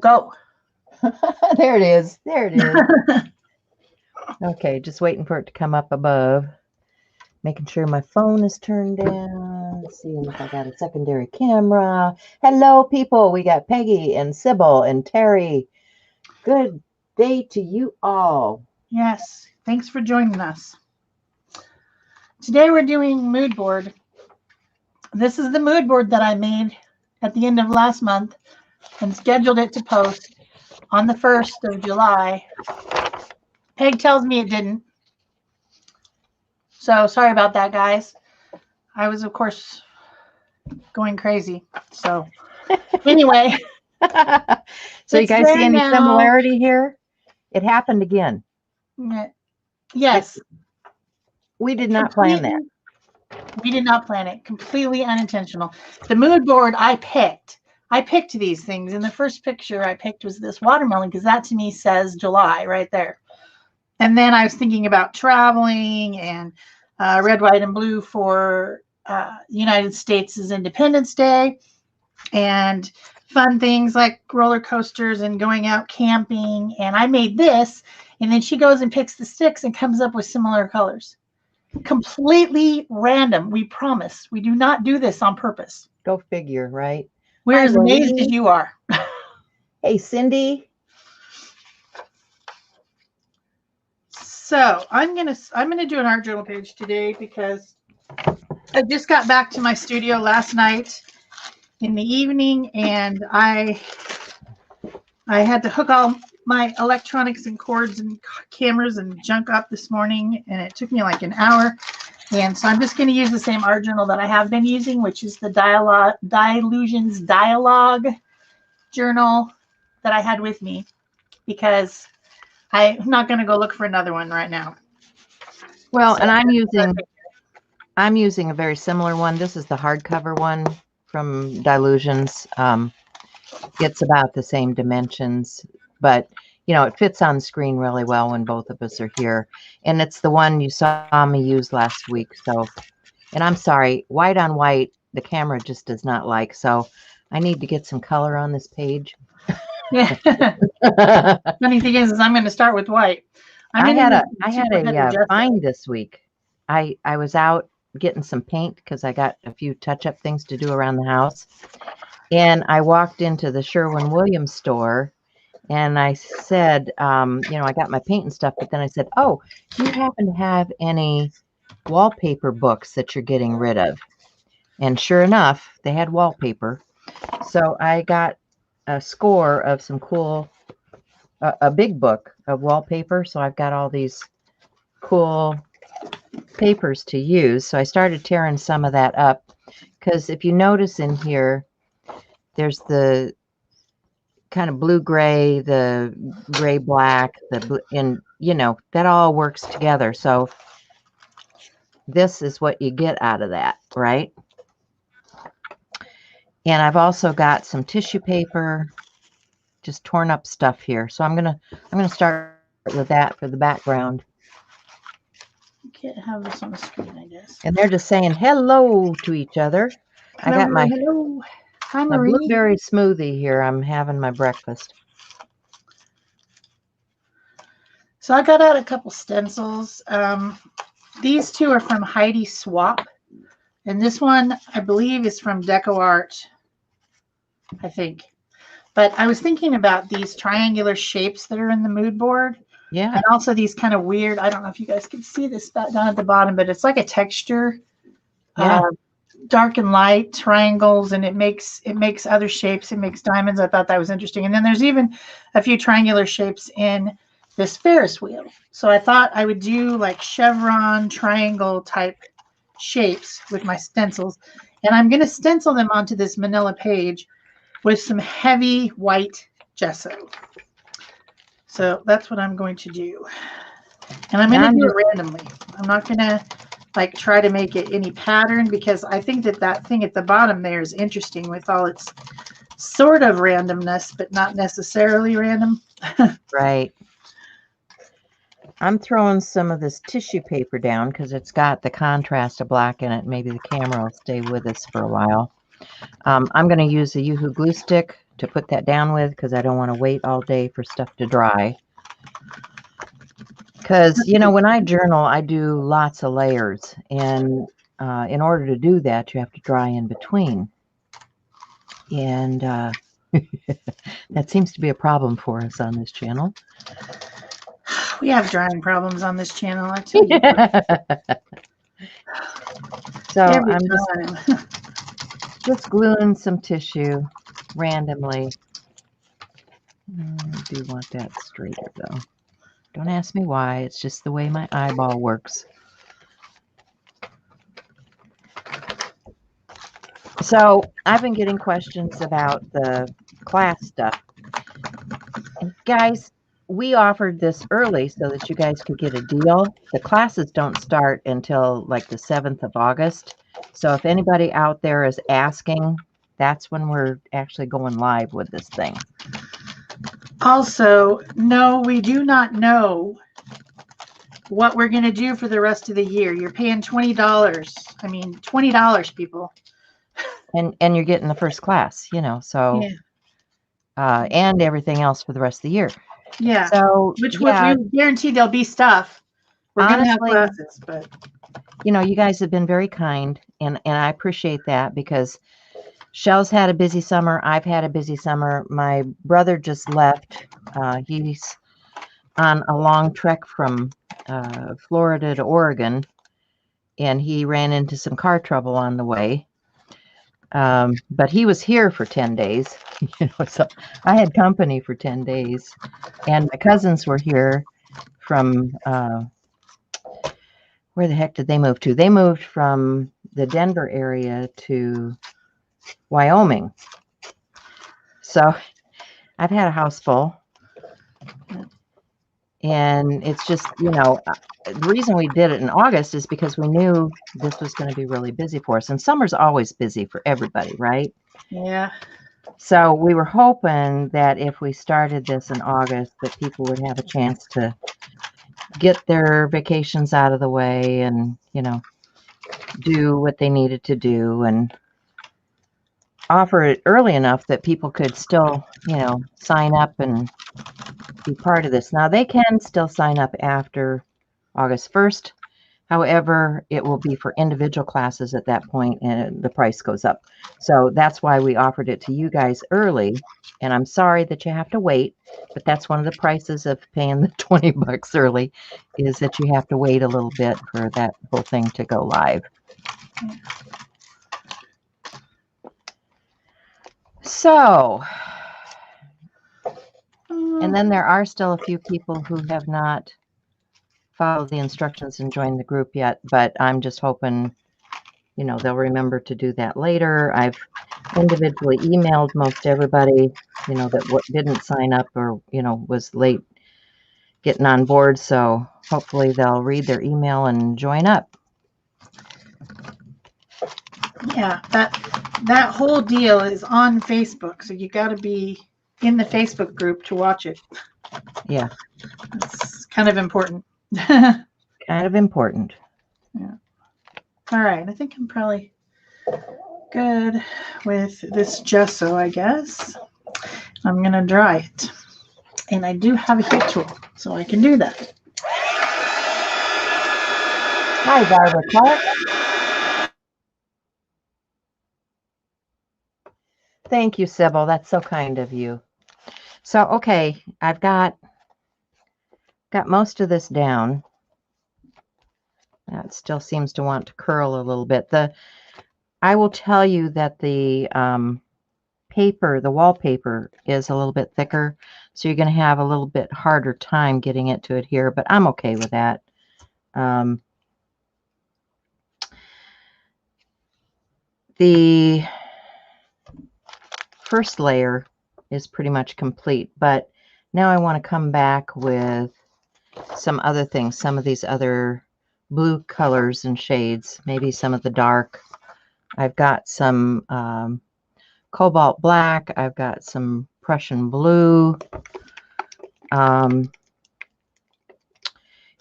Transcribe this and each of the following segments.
Go. There it is. There it is. Okay, just waiting for it to come up above. Making sure my phone is turned down. Seeing if I got a secondary camera. Hello, people. We got Peggy and Sybil and Terry. Good day to you all. Yes. Thanks for joining us. Today we're doing mood board. This is the mood board that I made at the end of last month and scheduled it to post on the 1st of July. Peg tells me it didn't. So sorry about that, guys. I was, of course, going crazy. So anyway. So you guys see any similarity here? It happened again. Yes. We did not plan that. We did not plan it. Completely unintentional. The mood board I picked these things. And the first picture I picked was this watermelon because that to me says July right there. And then I was thinking about traveling and red, white, and blue for United States' Independence Day and fun things like roller coasters and going out camping. And I made this. And then she goes and picks the sticks and comes up with similar colors. Completely random. We promise. We do not do this on purpose. Go figure, right? We're as amazed as you are. Hey, Cindy. So I'm gonna do an art journal page today because I just got back to my studio last night in the evening, and I had to hook all my electronics and cords and cameras and junk up this morning, and it took me like an hour. And so I'm just going to use the same art journal that I have been using, which is the Dylusions Dialogue journal that I had with me, because I'm not going to go look for another one right now. Well, so, and I'm using a very similar one. This is the hardcover one from Dylusions. It's about the same dimensions, but you know, it fits on the screen really well when both of us are here. And it's the one you saw me use last week. So, and I'm sorry, white on white, the camera just does not like. So I need to get some color on this page. Yeah. Funny thing is I'm going to start with white. I had a find this week. I was out getting some paint because I got a few touch-up things to do around the house. And I walked into the Sherwin-Williams store and I said, you know, I got my paint and stuff, but then I said, oh, do you happen to have any wallpaper books that you're getting rid of? And sure enough, they had wallpaper. So I got a score of some cool, a big book of wallpaper. So I've got all these cool papers to use. So I started tearing some of that up because if you notice in here, there's the kind of blue-gray, the gray-black, and you know, that all works together. So this is what you get out of that, right? And I've also got some tissue paper, just torn up stuff here. So I'm gonna start with that for the background. You can't have this on the screen, I guess. And they're just saying hello to each other. Hello, I got my hello. Hi, my Marie. blueberry smoothie here. I'm having my breakfast. So I got out a couple stencils. These two are from Heidi Swap. And this one, I believe, is from Deco Art, I think. But I was thinking about these triangular shapes that are in the mood board. Yeah. And also these kind of weird, I don't know if you guys can see this down at the bottom, but it's like a texture. Yeah. Dark and light triangles, and it makes other shapes. It makes diamonds. I thought that was interesting. And then there's even a few triangular shapes in this Ferris wheel. So I thought I would do like chevron triangle type shapes with my stencils. And I'm going to stencil them onto this manila page with some heavy white gesso. So that's what I'm going to do. And I'm going to do it randomly. I'm not going to like try to make it any pattern because I think that thing at the bottom there is interesting with all its sort of randomness, but not necessarily random. Right. I'm throwing some of this tissue paper down because it's got the contrast of black in it. Maybe the camera will stay with us for a while. I'm going to use a Yoo-Hoo glue stick to put that down with because I don't want to wait all day for stuff to dry. Because, you know, when I journal, I do lots of layers. And in order to do that, you have to dry in between. And that seems to be a problem for us on this channel. We have drying problems on this channel, I tell you. So I'm just gluing some tissue randomly. I do want that straighter though. Don't ask me why. It's just the way my eyeball works. So I've been getting questions about the class stuff. And guys, we offered this early so that you guys could get a deal. The classes don't start until like the 7th of August. So if anybody out there is asking, that's when we're actually going live with this thing. Also, no, we do not know what we're going to do for the rest of the year. You're paying $20. I mean, $20, people. And you're getting the first class, you know, so, yeah. And everything else for the rest of the year. Yeah. So, we guarantee there'll be stuff. We're going to have classes, but. You know, you guys have been very kind, and I appreciate that because Shell's had a busy summer. I've had a busy summer. My brother just left. He's on a long trek from Florida to Oregon, and he ran into some car trouble on the way. But he was here for 10 days. You know, so I had company for 10 days, and my cousins were here from where the heck did they move to? They moved from the Denver area to Wyoming. So I've had a house full. And it's just, you know, the reason we did it in August is because we knew this was going to be really busy for us. And summer's always busy for everybody, right? Yeah. So we were hoping that if we started this in August, that people would have a chance to get their vacations out of the way and, you know, do what they needed to do and offer it early enough that people could still, you know, sign up and be part of this. Now, they can still sign up after August 1st. However, it will be for individual classes at that point and the price goes up. So that's why we offered it to you guys early. And I'm sorry that you have to wait, but that's one of the prices of paying the $20 early is that you have to wait a little bit for that whole thing to go live. So, and then there are still a few people who have not followed the instructions and joined the group yet, but I'm just hoping, you know, they'll remember to do that later. I've individually emailed most everybody, you know, that didn't sign up or, you know, was late getting on board. So hopefully they'll read their email and join up. Yeah, that whole deal is on Facebook, so you got to be in the Facebook group to watch it. Yeah, it's kind of important. Kind of important. Yeah. All right, I think I'm probably good with this gesso, I guess. I'm gonna dry it, and I do have a heat tool, so I can do that. Hi, Barbara Clark. Thank you, Sybil. That's so kind of you. So, okay, I've got most of this down. That still seems to want to curl a little bit. I will tell you that the paper, the wallpaper, is a little bit thicker, so you're going to have a little bit harder time getting it to adhere, but I'm okay with that. The first layer is pretty much complete, but now I want to come back with some other things, some of these other blue colors and shades, maybe some of the dark. I've got some cobalt black. I've got some Prussian blue. And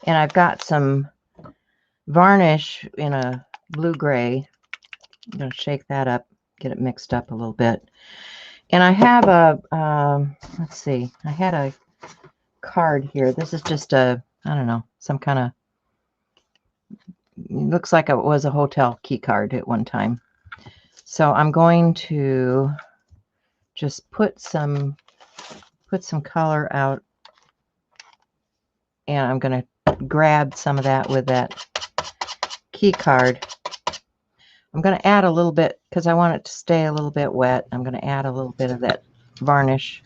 I've got some varnish in a blue gray. I'm going to shake that up, get it mixed up a little bit. And I have a, let's see, I had a card here. This is just a, I don't know, some kind of, looks like it was a hotel key card at one time. So I'm going to just put some color out, and I'm going to grab some of that with that key card. I'm going to add a little bit, because I want it to stay a little bit wet. I'm going to add a little bit of that varnish.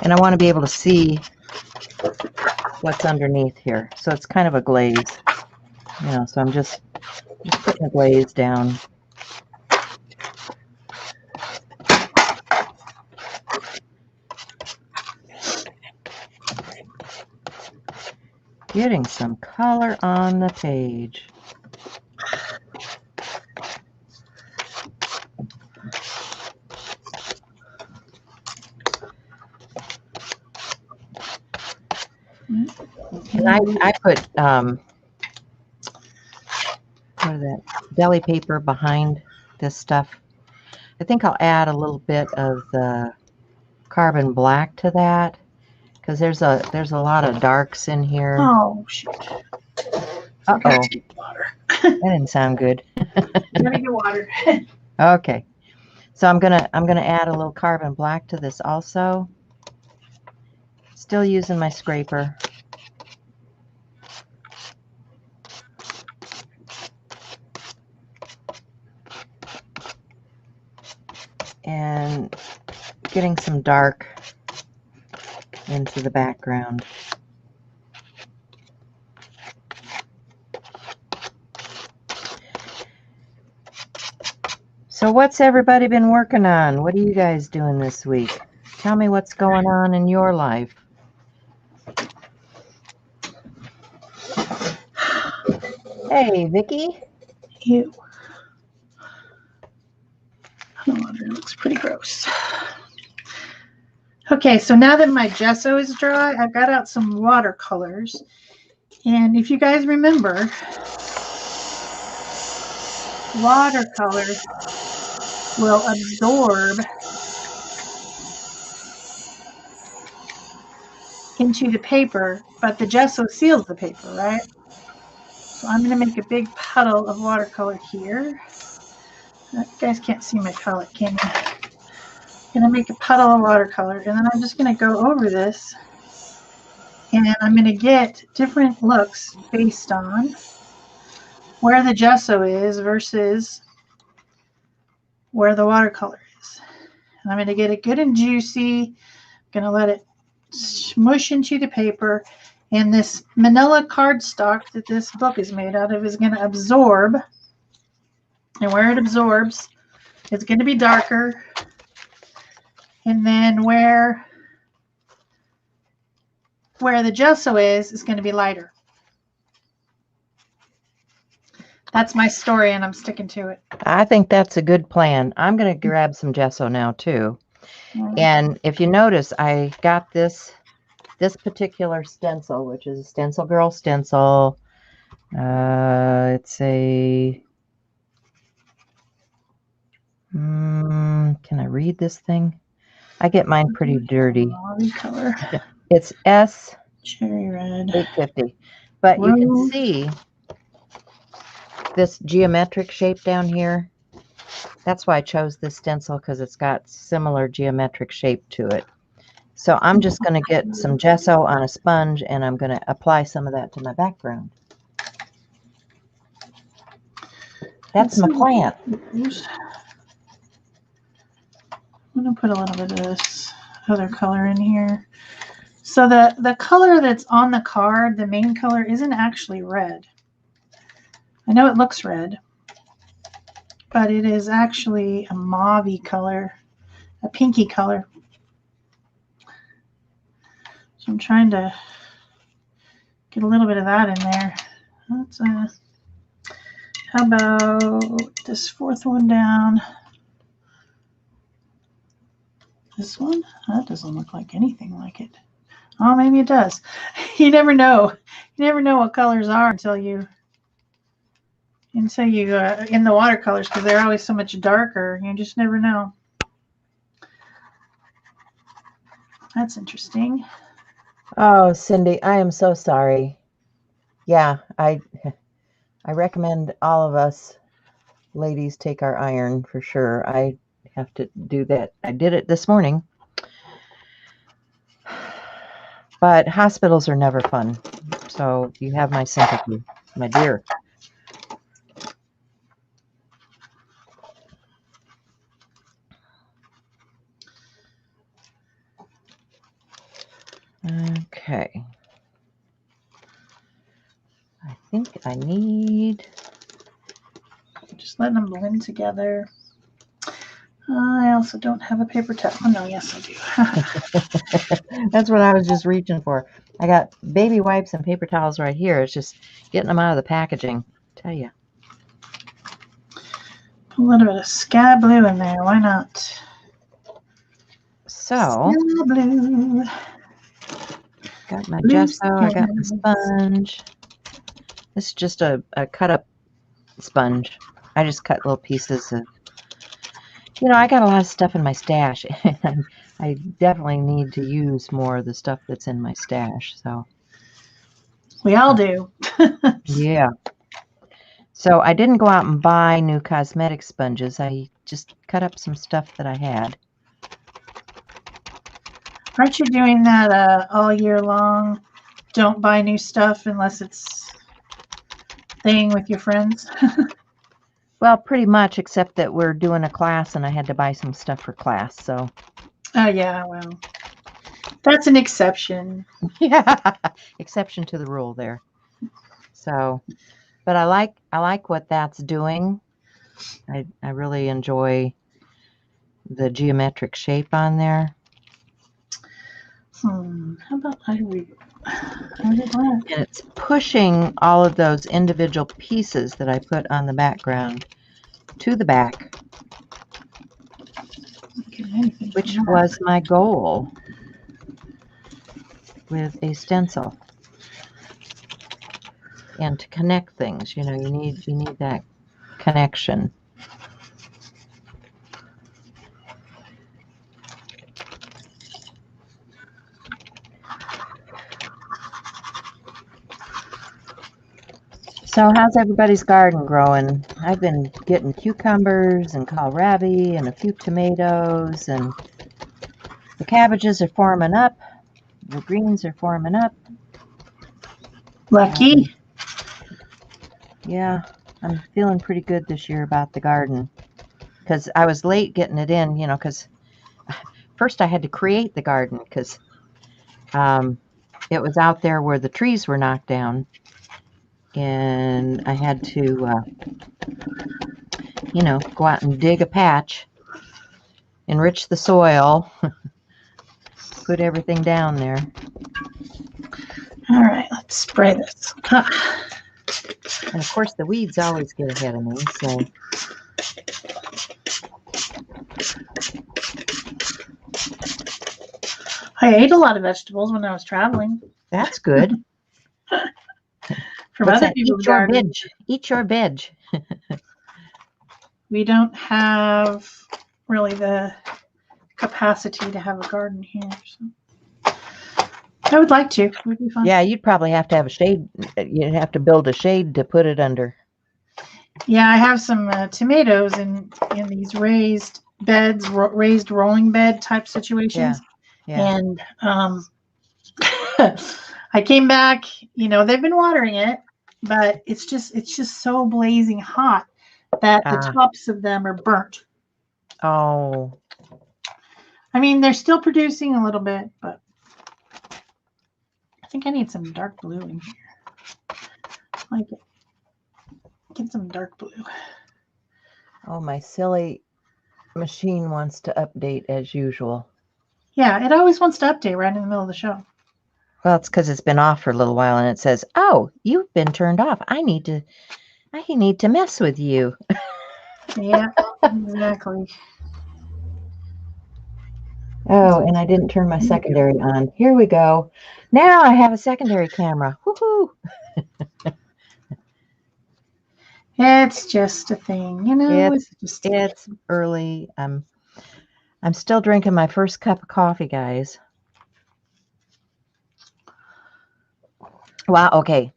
And I want to be able to see what's underneath here. So it's kind of a glaze, you know, so I'm just putting a glaze down. Getting some color on the page. And I put what is that, deli paper behind this stuff. I think I'll add a little bit of the carbon black to that, because there's a lot of darks in here. Oh shoot! Uh-oh. That didn't sound good. Let me get water. Okay, so I'm gonna add a little carbon black to this also. Still using my scraper. And getting some dark into the background. So what's everybody been working on? What are you guys doing this week? Tell me what's going on in your life. Hey, Vicki. Ew. Oh, it looks pretty gross. Okay, so now that my gesso is dry, I've got out some watercolors. And if you guys remember, watercolors will absorb into the paper, but the gesso seals the paper, right? So I'm going to make a big puddle of watercolor here. You guys can't see my palette, can you? I'm going to make a puddle of watercolor, and then I'm just going to go over this, and I'm going to get different looks based on where the gesso is versus where the watercolor is. And I'm going to get it good and juicy. I'm going to let it smush into the paper, and this manila cardstock that this book is made out of is going to absorb. And where it absorbs, it's going to be darker. And then where the gesso is going to be lighter. That's my story, and I'm sticking to it. I think that's a good plan. I'm going to grab some gesso now, too. And if you notice, I got this particular stencil, which is a Stencil Girl stencil. It's a... can I read this thing? I get mine pretty dirty. Color. It's S Cherry Red 850. But you can see this geometric shape down here. That's why I chose this stencil, because it's got similar geometric shape to it. So I'm just going to get some gesso on a sponge, and I'm going to apply some of that to my background. That's my plant. I'm going to put a little bit of this other color in here. So the color that's on the card, the main color, isn't actually red. I know it looks red, but it is actually a mauve-y color, a pinky color. So I'm trying to get a little bit of that in there. That's how about this fourth one down? This one? That doesn't look like anything like it. Oh, maybe it does. You never know. You never know what colors are until you until you in the watercolors, because they're always so much darker. You just never know. That's interesting. Oh, Cindy, I am so sorry. Yeah, I recommend all of us ladies take our iron for sure. I have to do that. I did it this morning. But hospitals are never fun. So you have my sympathy, my dear. Okay. I think I need... Just letting them blend together. I also don't have a paper towel. Oh, no, yes, I do. That's what I was just reaching for. I got baby wipes and paper towels right here. It's just getting them out of the packaging. I tell you. Put a little bit of sky blue in there. Why not? So, sky blue. Got my gesso. I got my sponge. This is just a cut up sponge. I just cut little pieces of, you know, I got a lot of stuff in my stash, and I definitely need to use more of the stuff that's in my stash. So we all do. Yeah. So I didn't go out and buy new cosmetic sponges. I just cut up some stuff that I had. Aren't you doing that all year long? Don't buy new stuff unless it's staying with your friends. Well, pretty much, except that we're doing a class and I had to buy some stuff for class. So. Oh yeah, well, that's an exception. Yeah, exception to the rule there. So, but I like what that's doing. I really enjoy the geometric shape on there. How about I read that? And it's pushing all of those individual pieces that I put on the background to the back, which was my goal with a stencil. And to connect things, you know, you need that connection. So how's everybody's garden growing? I've been getting cucumbers and kohlrabi and a few tomatoes, and the cabbages are forming up. The greens are forming up. Lucky. Yeah, I'm feeling pretty good this year about the garden, because I was late getting it in, you know, because first I had to create the garden because it was out there where the trees were knocked down. And I had to, you know, go out and dig a patch, enrich the soil, put everything down there. All right, let's spray this. And of course, the weeds always get ahead of me, so. I ate a lot of vegetables when I was traveling. That's good. From other people's gardens. Eat your veg. We don't have really the capacity to have a garden here. So. I would like to. It would be fun. Yeah, you'd probably have to have a shade. You'd have to build a shade to put it under. Yeah, I have some tomatoes in these raised beds, raised rolling bed type situations. Yeah. And I came back, you know, they've been watering it, but it's just so blazing hot that the tops of them are burnt. Oh. I mean, they're still producing a little bit, but I think I need some dark blue in here. Like it. Get some dark blue. Oh, my silly machine wants to update as usual. Yeah, it always wants to update right in the middle of the show. Well, it's because it's been off for a little while, and it says, "Oh, you've been turned off. I need to mess with you." Yeah, exactly. Oh, and I didn't turn my secondary on. Here we go. Now I have a secondary camera. Woohoo! It's just a thing, you know. It's early. I'm still drinking my first cup of coffee, guys. Wow. Okay.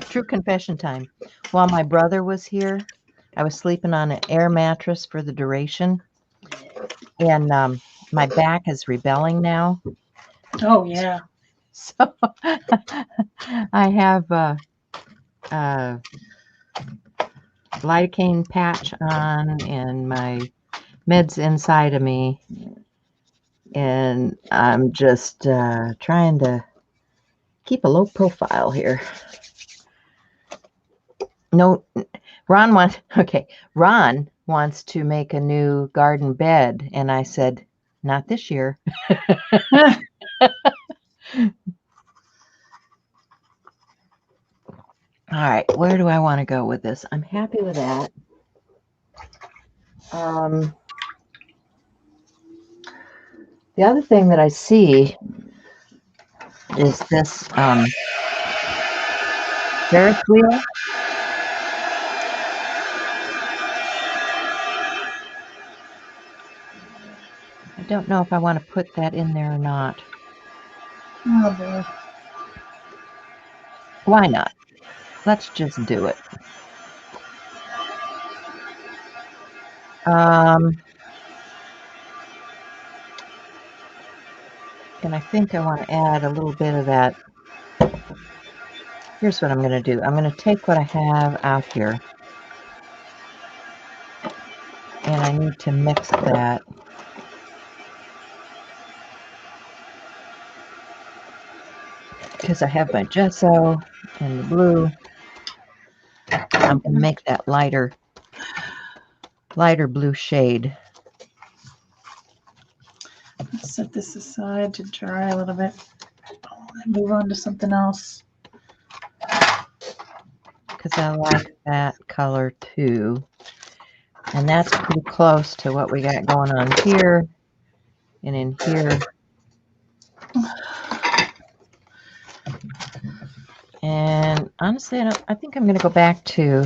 True confession time. While my brother was here, I was sleeping on an air mattress for the duration, and my back is rebelling now. Oh yeah. So I have lidocaine patch on and my meds inside of me, and I'm just trying to keep a low profile here. No, Ron wants to make a new garden bed, and I said, not this year. All right, where do I want to go with this? I'm happy with that. The other thing that I see is this Ferris wheel. I don't know if I want to put that in there or not. Oh boy. Why not? Let's just do it. And I think I want to add a little bit of that. Here's what I'm going to do. I'm going to take what I have out here, and I need to mix that. Because I have my gesso and the blue. I'm going to make that lighter blue shade. Let's set this aside to dry a little bit and move on to something else. Because I like that color too. And that's pretty close to what we got going on here and in here. And honestly, I think I'm going to go back to...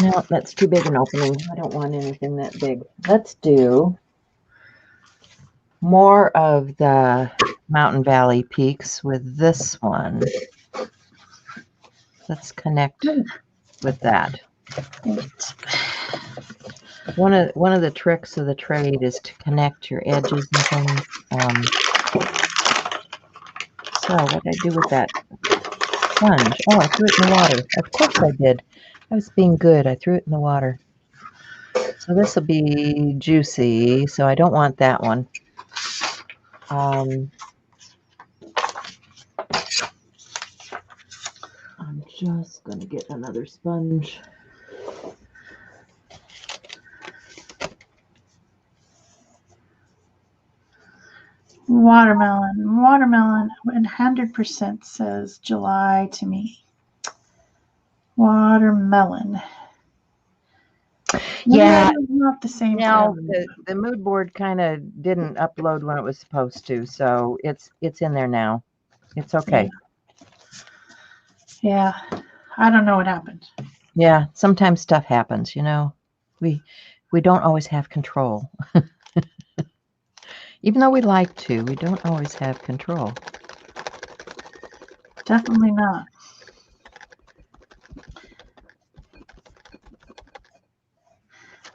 No, that's too big an opening. I don't want anything that big. Let's do more of the Mountain Valley Peaks with this one. Let's connect with that. One of the tricks of the trade is to connect your edges and things. So what did I do with that sponge? Oh, I threw it in the water. Of course I did. I was being good. I threw it in the water. So this will be juicy, so I don't want that one. I'm just going to get another sponge. Watermelon 100% says July to me. Watermelon. Yeah, not the same. Now the mood board kind of didn't upload when it was supposed to, so it's in there now. It's okay. Yeah, I don't know what happened. Yeah, sometimes stuff happens, you know. We don't always have control. Even though we like to, we don't always have control. Definitely not.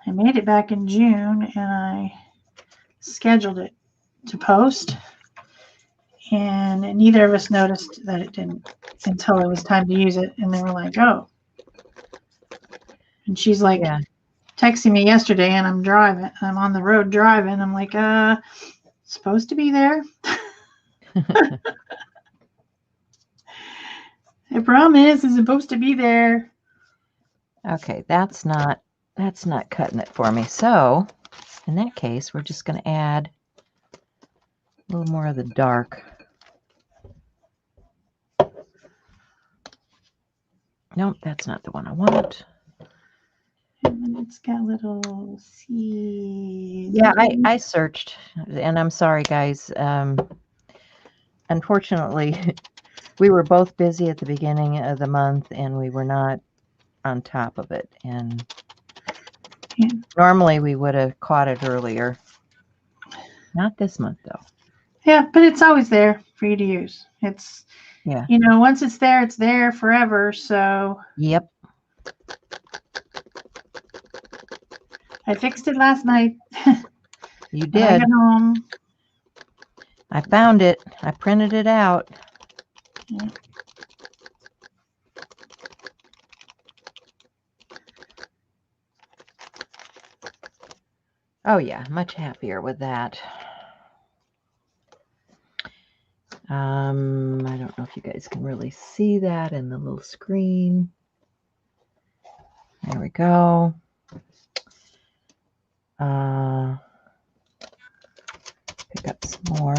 I made it back in June and I scheduled it to post, and neither of us noticed that it didn't until it was time to use it, and they were like, oh. And she's like texting me yesterday, and I'm on the road driving. I'm like, supposed to be there. I promise it's supposed to be there. Okay, that's not cutting it for me. So in that case, we're just going to add a little more of the dark. Nope, that's not the one I want. And it's got little seeds. Yeah, I searched, and I'm sorry, guys. unfortunately, we were both busy at the beginning of the month and we were not on top of it. And normally we would have caught it earlier. Not this month, though. Yeah, but it's always there for you to use. It's, yeah, once it's there forever. So. Yep. I fixed it last night. You did. When I got home. I found it. I printed it out. Yeah. Oh yeah, much happier with that. I don't know if you guys can really see that in the little screen. There we go. Pick up some more.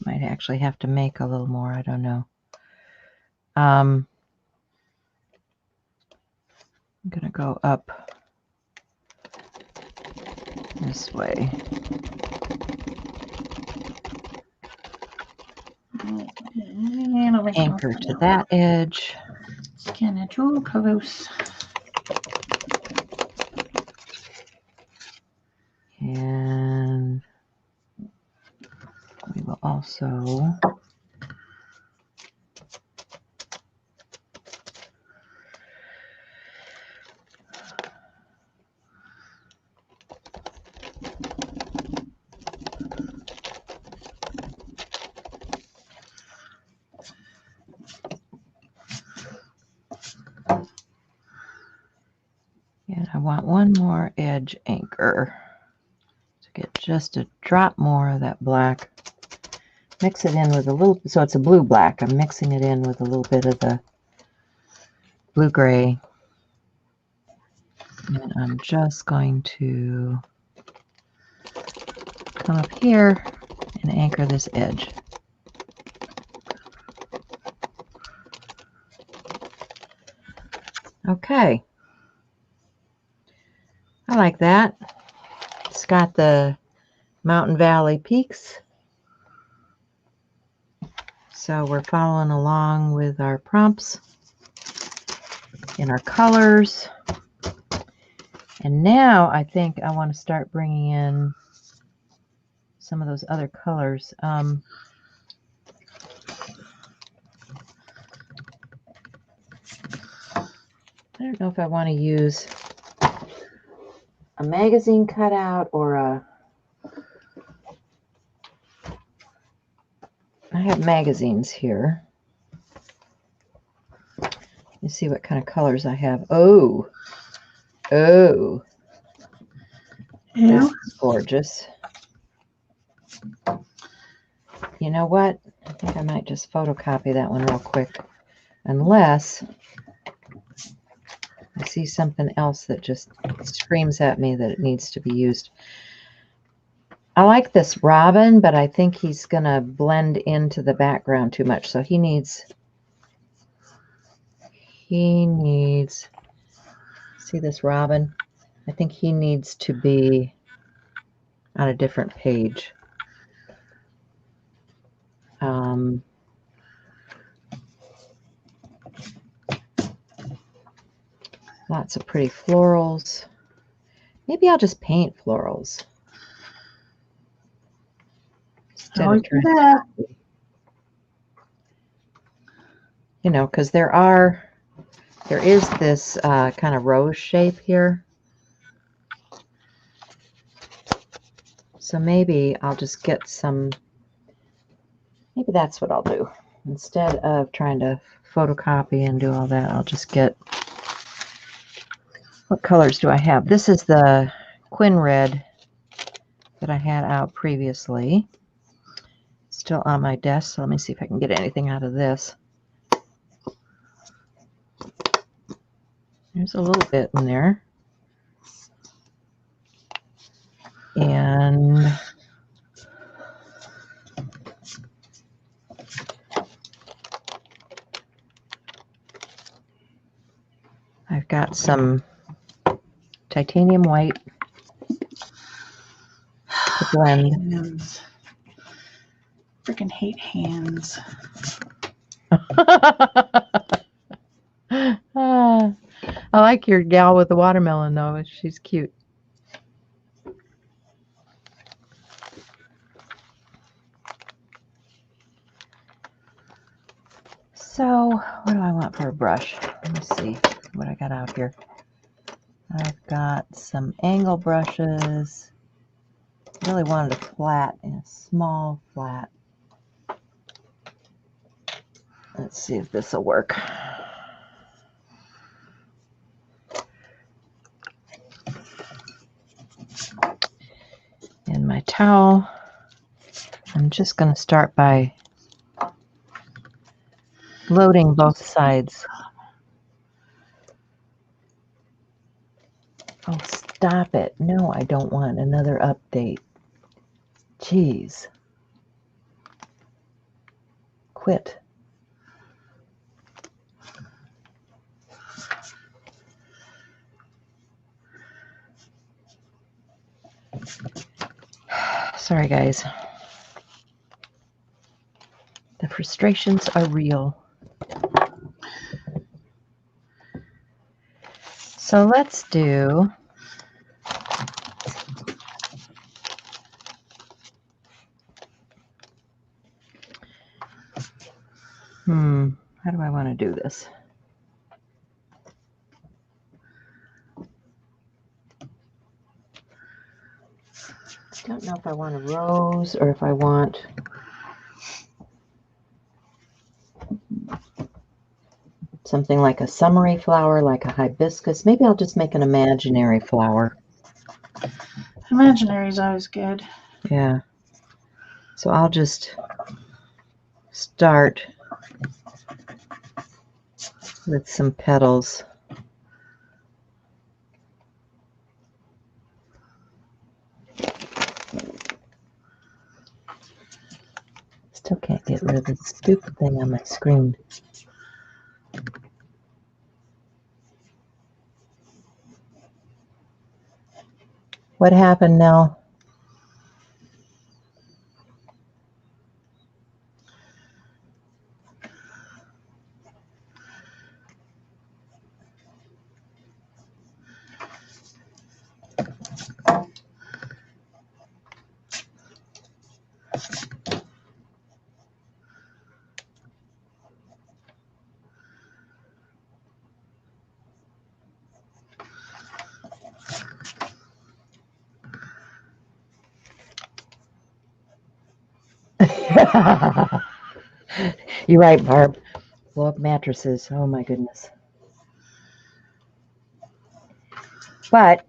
Might actually have to make a little more. I don't know. I'm gonna go up this way. Anchor to that edge. Scan it too close. And we will also and I want one more edge anchor to get just a drop more of that black. Mix it in with a little, so it's a blue black. I'm mixing it in with a little bit of the blue gray. And I'm just going to come up here and anchor this edge. Okay. I like that. It's got the Mountain Valley peaks. So we're following along with our prompts and our colors. And now I think I want to start bringing in some of those other colors. I don't know if I want to use a magazine cutout or a... I have magazines here. You see what kind of colors I have. Oh, yeah. This is gorgeous. You know what? I think I might just photocopy that one real quick, unless I see something else that just screams at me that it needs to be used. I like this robin, but I think he's going to blend into the background too much. So he needs, see this robin? I think he needs to be on a different page. Lots of pretty florals. Maybe I'll just paint florals. Instead of trying, you know, because there is this kind of rose shape here. So maybe I'll just get some, maybe that's what I'll do. Instead of trying to photocopy and do all that, I'll just get, what colors do I have? This is the Quinn Red that I had out previously. Still on my desk, so let me see if I can get anything out of this. There's a little bit in there. And I've got some titanium white to blend. Freaking hate hands. I like your gal with the watermelon, though. She's cute. So, what do I want for a brush? Let me see what I got out here. I've got some angle brushes. Really wanted a flat and a small flat. Let's see if this will work. And my towel, I'm just going to start by loading both sides. Oh, stop it. No, I don't want another update. Jeez. Quit. Sorry, guys. The frustrations are real. So let's do how do I want to do this? I don't know if I want a rose or if I want something like a summery flower, like a hibiscus. Maybe I'll just make an imaginary flower. Imaginary is always good. Yeah. So I'll just start with some petals. Still can't get rid of this stupid thing on my screen. What happened, Nell? You're right, Barb. Blow up mattresses. Oh my goodness. But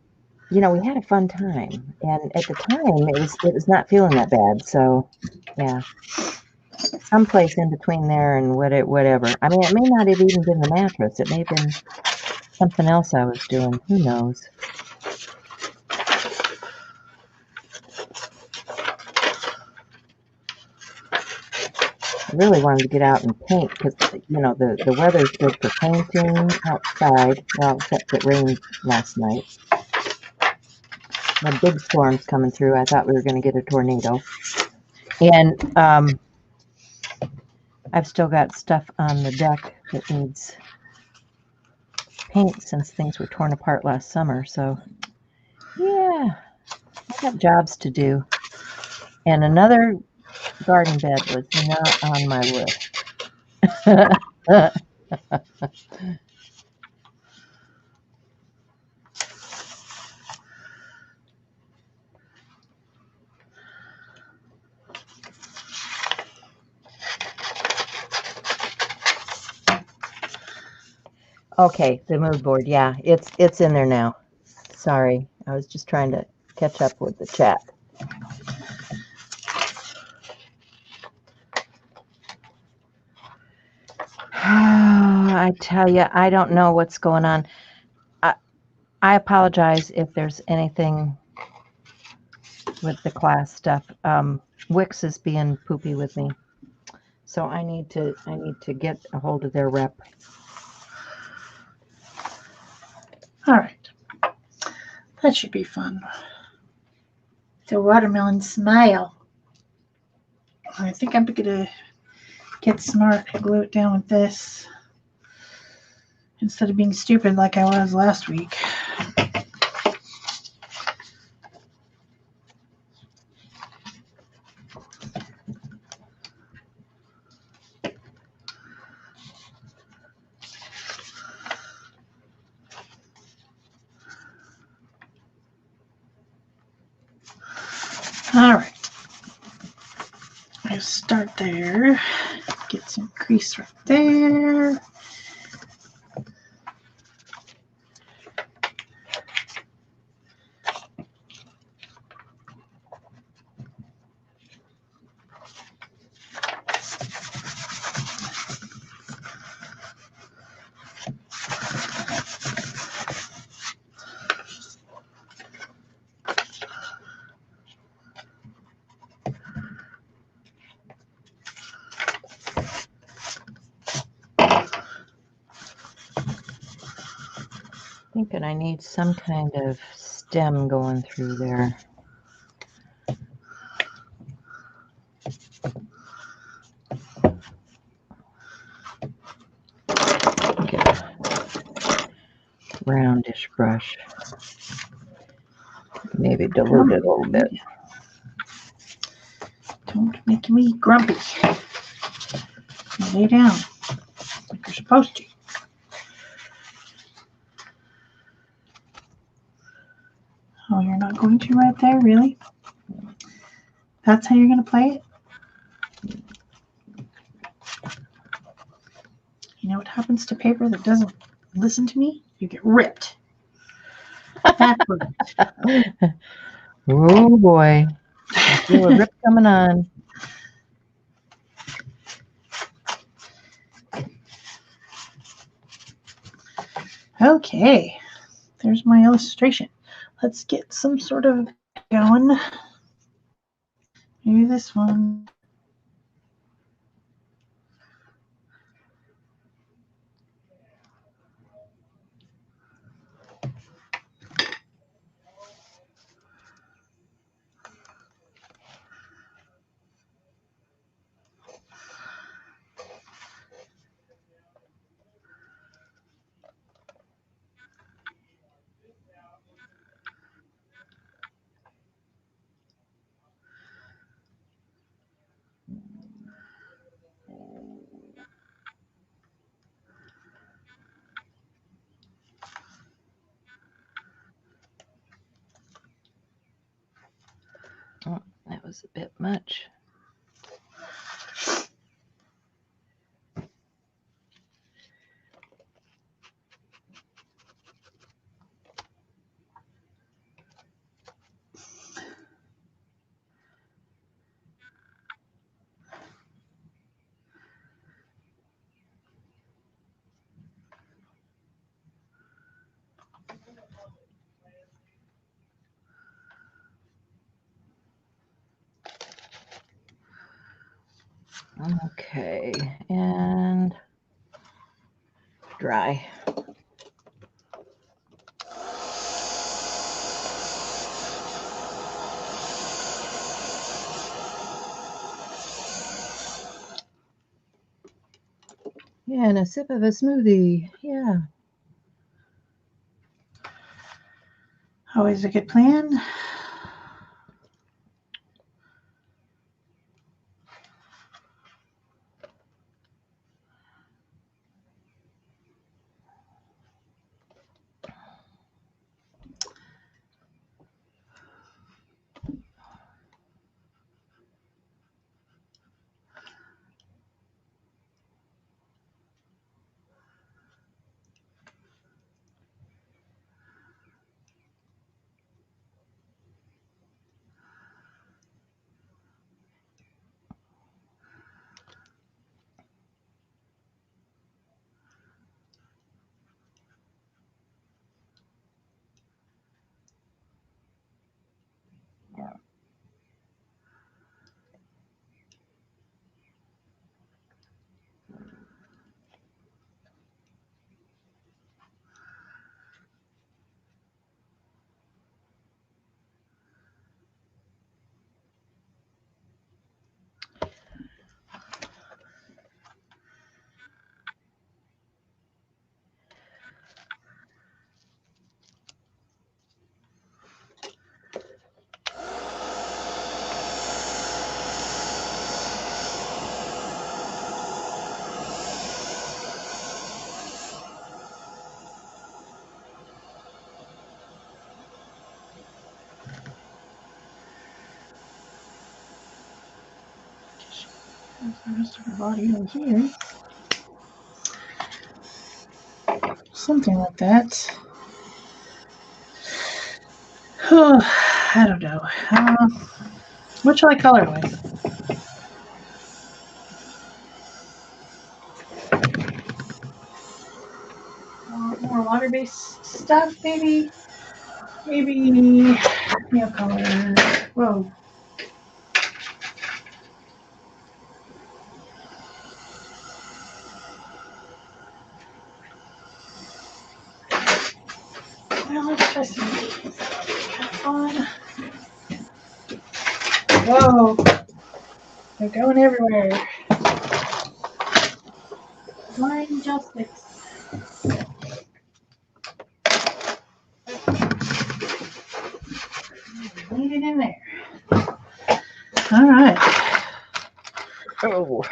you know, we had a fun time, and at the time it was not feeling that bad. So yeah, someplace in between there and whatever. I mean, it may not have even been the mattress. It may have been something else I was doing. Who knows? I really wanted to get out and paint because, you know, the weather's good for painting outside. Well, except it rained last night. The big storm's coming through. I thought we were going to get a tornado. And I've still got stuff on the deck that needs paint since things were torn apart last summer. So, yeah, I got jobs to do. And another garden bed was not on my list. Okay, the mood board. Yeah, it's in there now. Sorry, I was just trying to catch up with the chat. I tell you, I don't know what's going on. I apologize if there's anything with the class stuff. Wix is being poopy with me, so I need to get a hold of their rep. All right, that should be fun. The watermelon smile. I think I'm gonna get smart and glue it down with this instead of being stupid like I was last week. All right. I'll start there. Get some crease right there. Thinking I need some kind of stem going through there. Get a roundish brush. Maybe dilute it a little bit. Don't make me grumpy. Lay down like you're supposed to. Oh, you're not going to right there? Really? That's how you're going to play it? You know what happens to paper that doesn't listen to me? You get ripped. Backwards. Oh boy. I feel a rip coming on. Okay. There's my illustration. Let's get some sort of going. Maybe this one. Oh, that was a bit much. Okay, and dry. Yeah, and a sip of a smoothie. Yeah. Always a good plan. There's the rest of her body over here. Something like that. I don't know. What shall I color with? More water-based stuff, maybe. Maybe nail color. Whoa. Well, let's try some of these. Kind of fun. Whoa. They're going everywhere. Blind justice. Leave it in there. All right. Oh.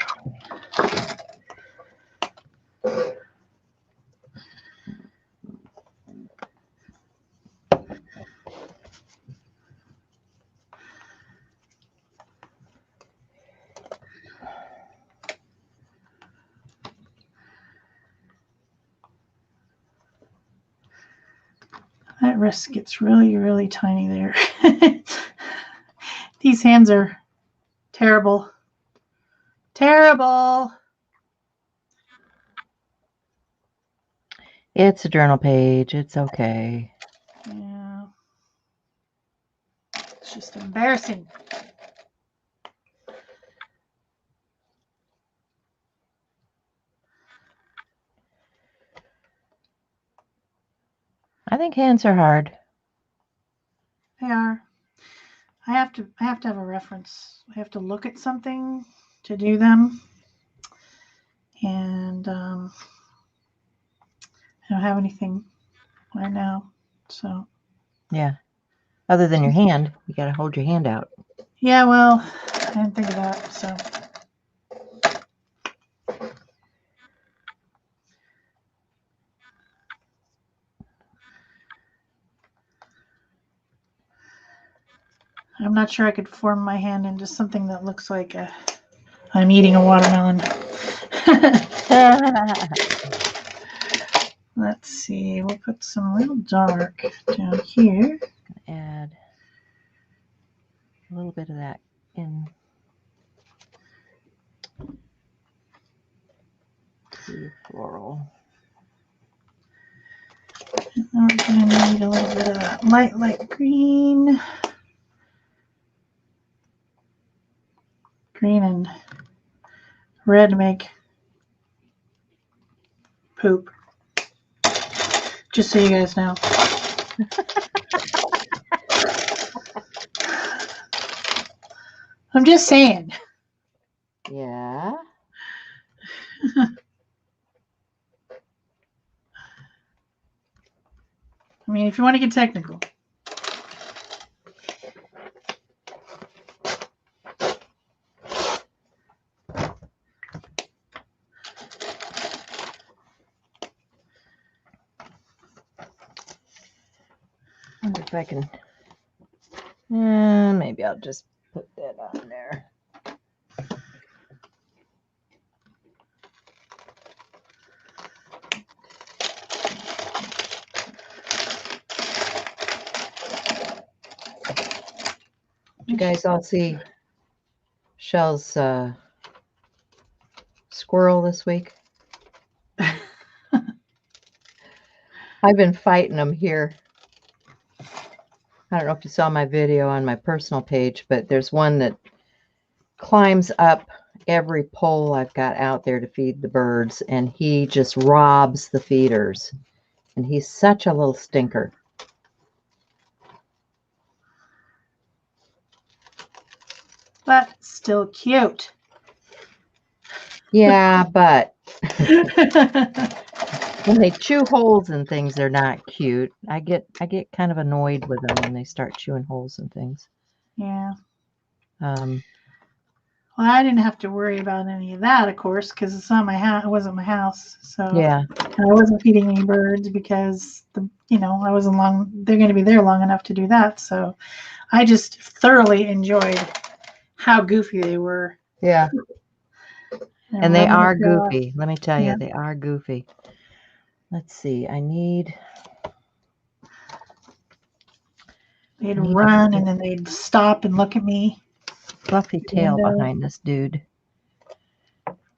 That wrist gets really, really tiny there. These hands are terrible. Terrible. It's a journal page. It's okay. Yeah. It's just embarrassing. I think hands are hard. They are. I have to have a reference. I have to look at something to do them. And I don't have anything right now. So yeah. Other than your hand, you got to hold your hand out. Yeah, well, I didn't think of that. So I'm not sure I could form my hand into something that looks like I'm eating a watermelon. Let's see. We'll put some real dark down here. Add a little bit of that in to floral. And then we're going to need a little bit of that light green. Green and red make poop. Just so you guys know. I'm just saying. Yeah. I mean, if you want to get technical. I wonder if I can. Maybe I'll just put that on there. You guys all see Shell's squirrel this week? I've been fighting them here. I don't know if you saw my video on my personal page, but there's one that climbs up every pole I've got out there to feed the birds, and he just robs the feeders. And he's such a little stinker. But still cute. Yeah, but when they chew holes in things, they're not cute. I get kind of annoyed with them when they start chewing holes in things. Yeah. Well, I didn't have to worry about any of that, of course, because it's not my house. It wasn't my house, so yeah. And I wasn't feeding any birds because I wasn't long. They're going to be there long enough to do that. So I just thoroughly enjoyed how goofy they were. Yeah. And they are goofy. Let me tell you, they are goofy. Let's see. They'd run and then they'd stop and look at me. Fluffy tail behind this dude.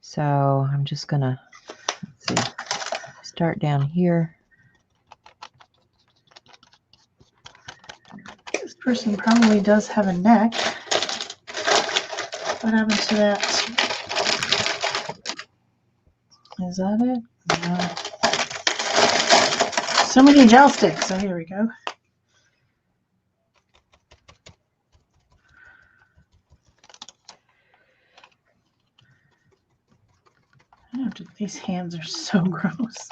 So I'm just gonna, let's see, start down here. This person probably does have a neck. What happened to that? Is that it? No. So many gel sticks. So here we go. These hands are so gross.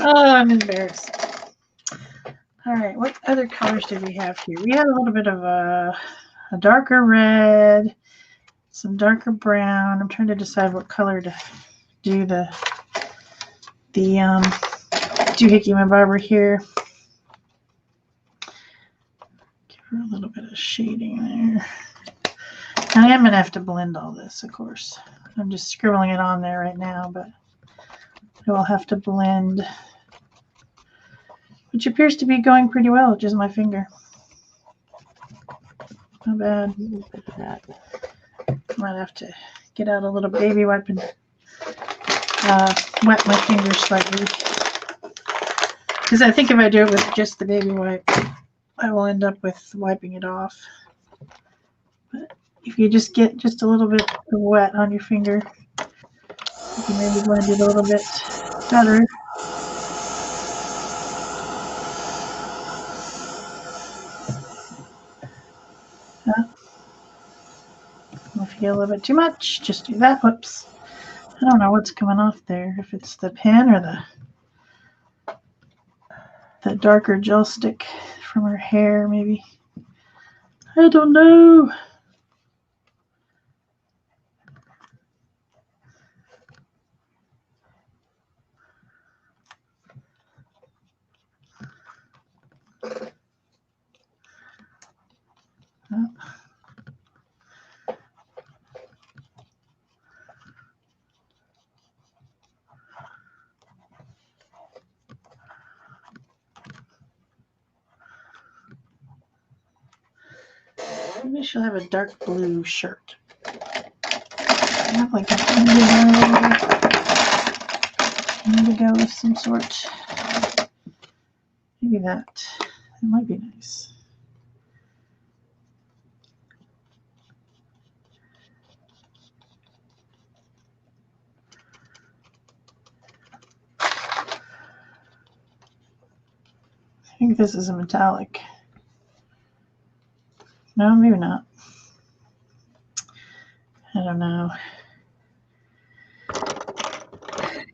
Oh, I'm embarrassed. All right, what other colors did we have here? We had a little bit of a darker red, some darker brown. I'm trying to decide what color to do the doohickey my barber here. Give her a little bit of shading there. I am gonna have to blend all this, of course. I'm just scribbling it on there right now, but I will have to blend, which appears to be going pretty well, just my finger. Not bad. A little bit of that. Might have to get out a little baby wipe and wet my fingers slightly. Because I think if I do it with just the baby wipe, I will end up with wiping it off. But if you just get just a little bit of wet on your finger, you can maybe blend it a little bit better. If you get a little bit too much, just do that. Whoops. I don't know what's coming off there. If it's the pen or the darker gel stick from her hair, maybe. I don't know. Oh. Maybe she'll have a dark blue shirt. I have like an indigo of some sort. Maybe that. It might be nice. I think this is a metallic. No, maybe not. I don't know.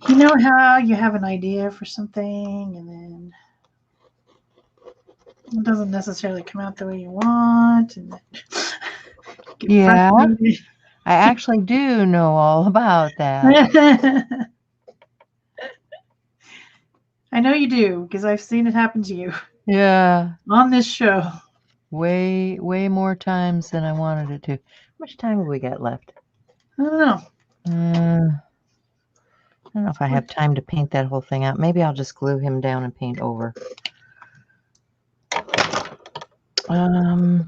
You know how you have an idea for something and then it doesn't necessarily come out the way you want, and yeah, I actually do know all about that. I know you do because I've seen it happen to you. Yeah, on this show. Way more times than I wanted it to. How much time have we got left? I don't know. I don't know if I have time to paint that whole thing out. Maybe I'll just glue him down and paint over. Oh,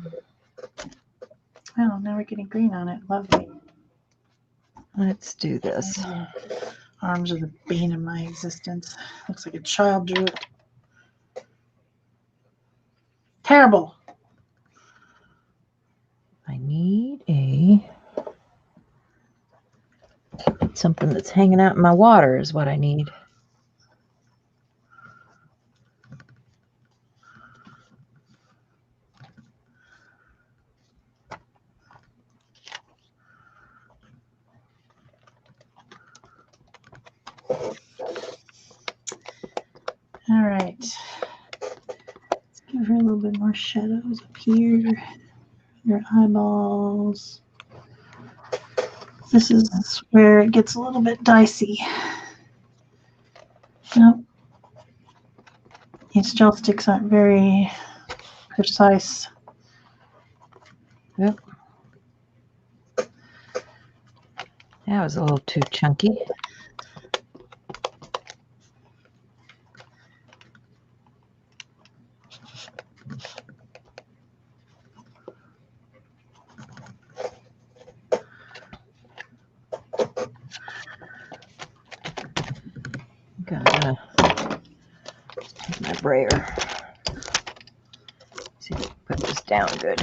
now we're getting green on it. Lovely. Let's do this. Arms are the bane of my existence. Looks like a child drew it. Terrible. I need something that's hanging out in my water is what I need. All right. Let's give her a little bit more shadows up here. Her eyeballs. This is where it gets a little bit dicey. Nope. These gel sticks aren't very precise. Yep. That was a little too chunky. I'm gonna take my brayer. See if I can put this down good.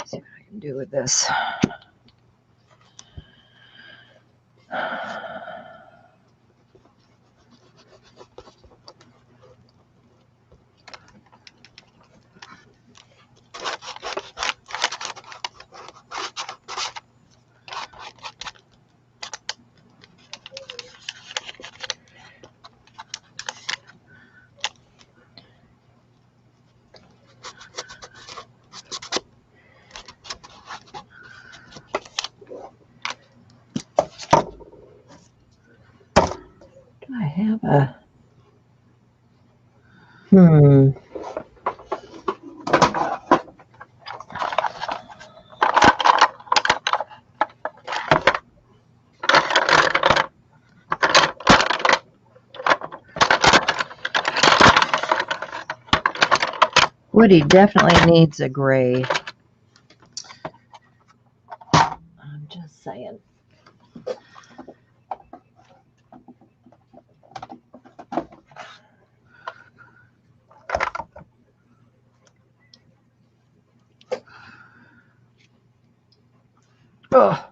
See what I can do with this. I have a Woody definitely needs a gray. I'm just saying. Oh.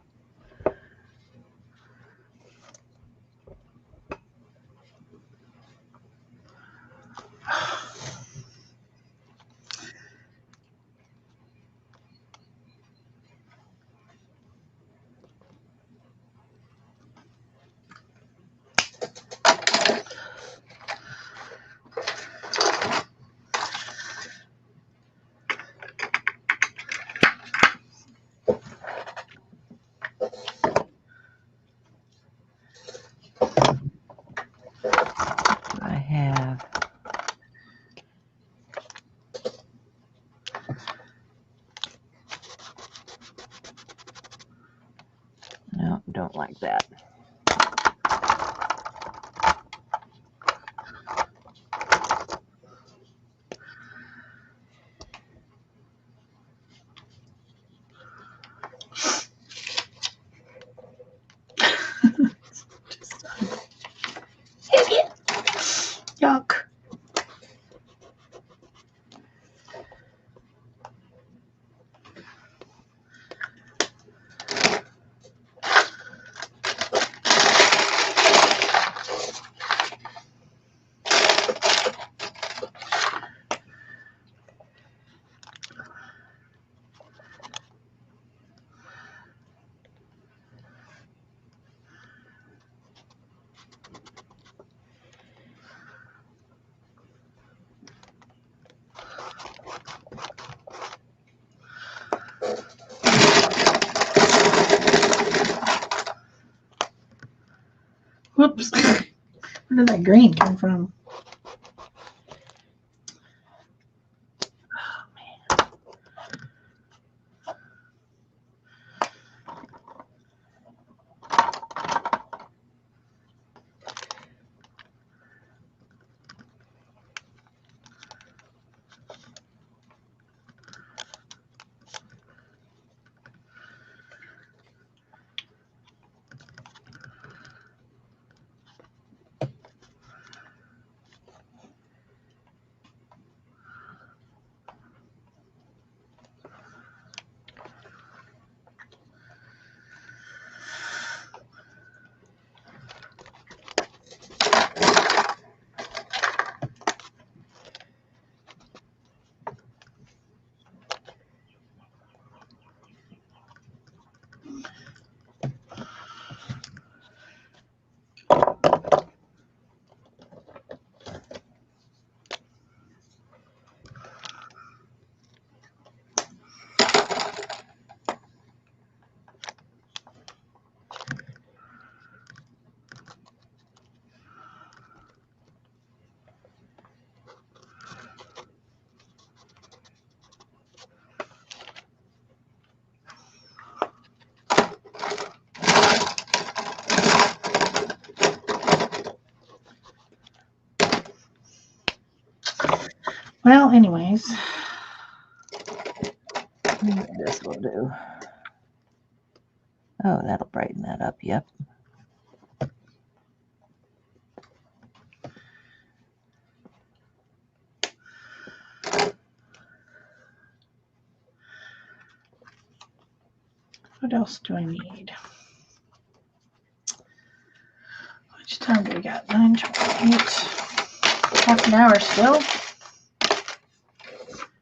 Whoops. Where did that green come from? Well, anyways, this will do. Oh, that'll brighten that up. Yep. What else do I need? How much time do we got? 9:28. Half an hour still.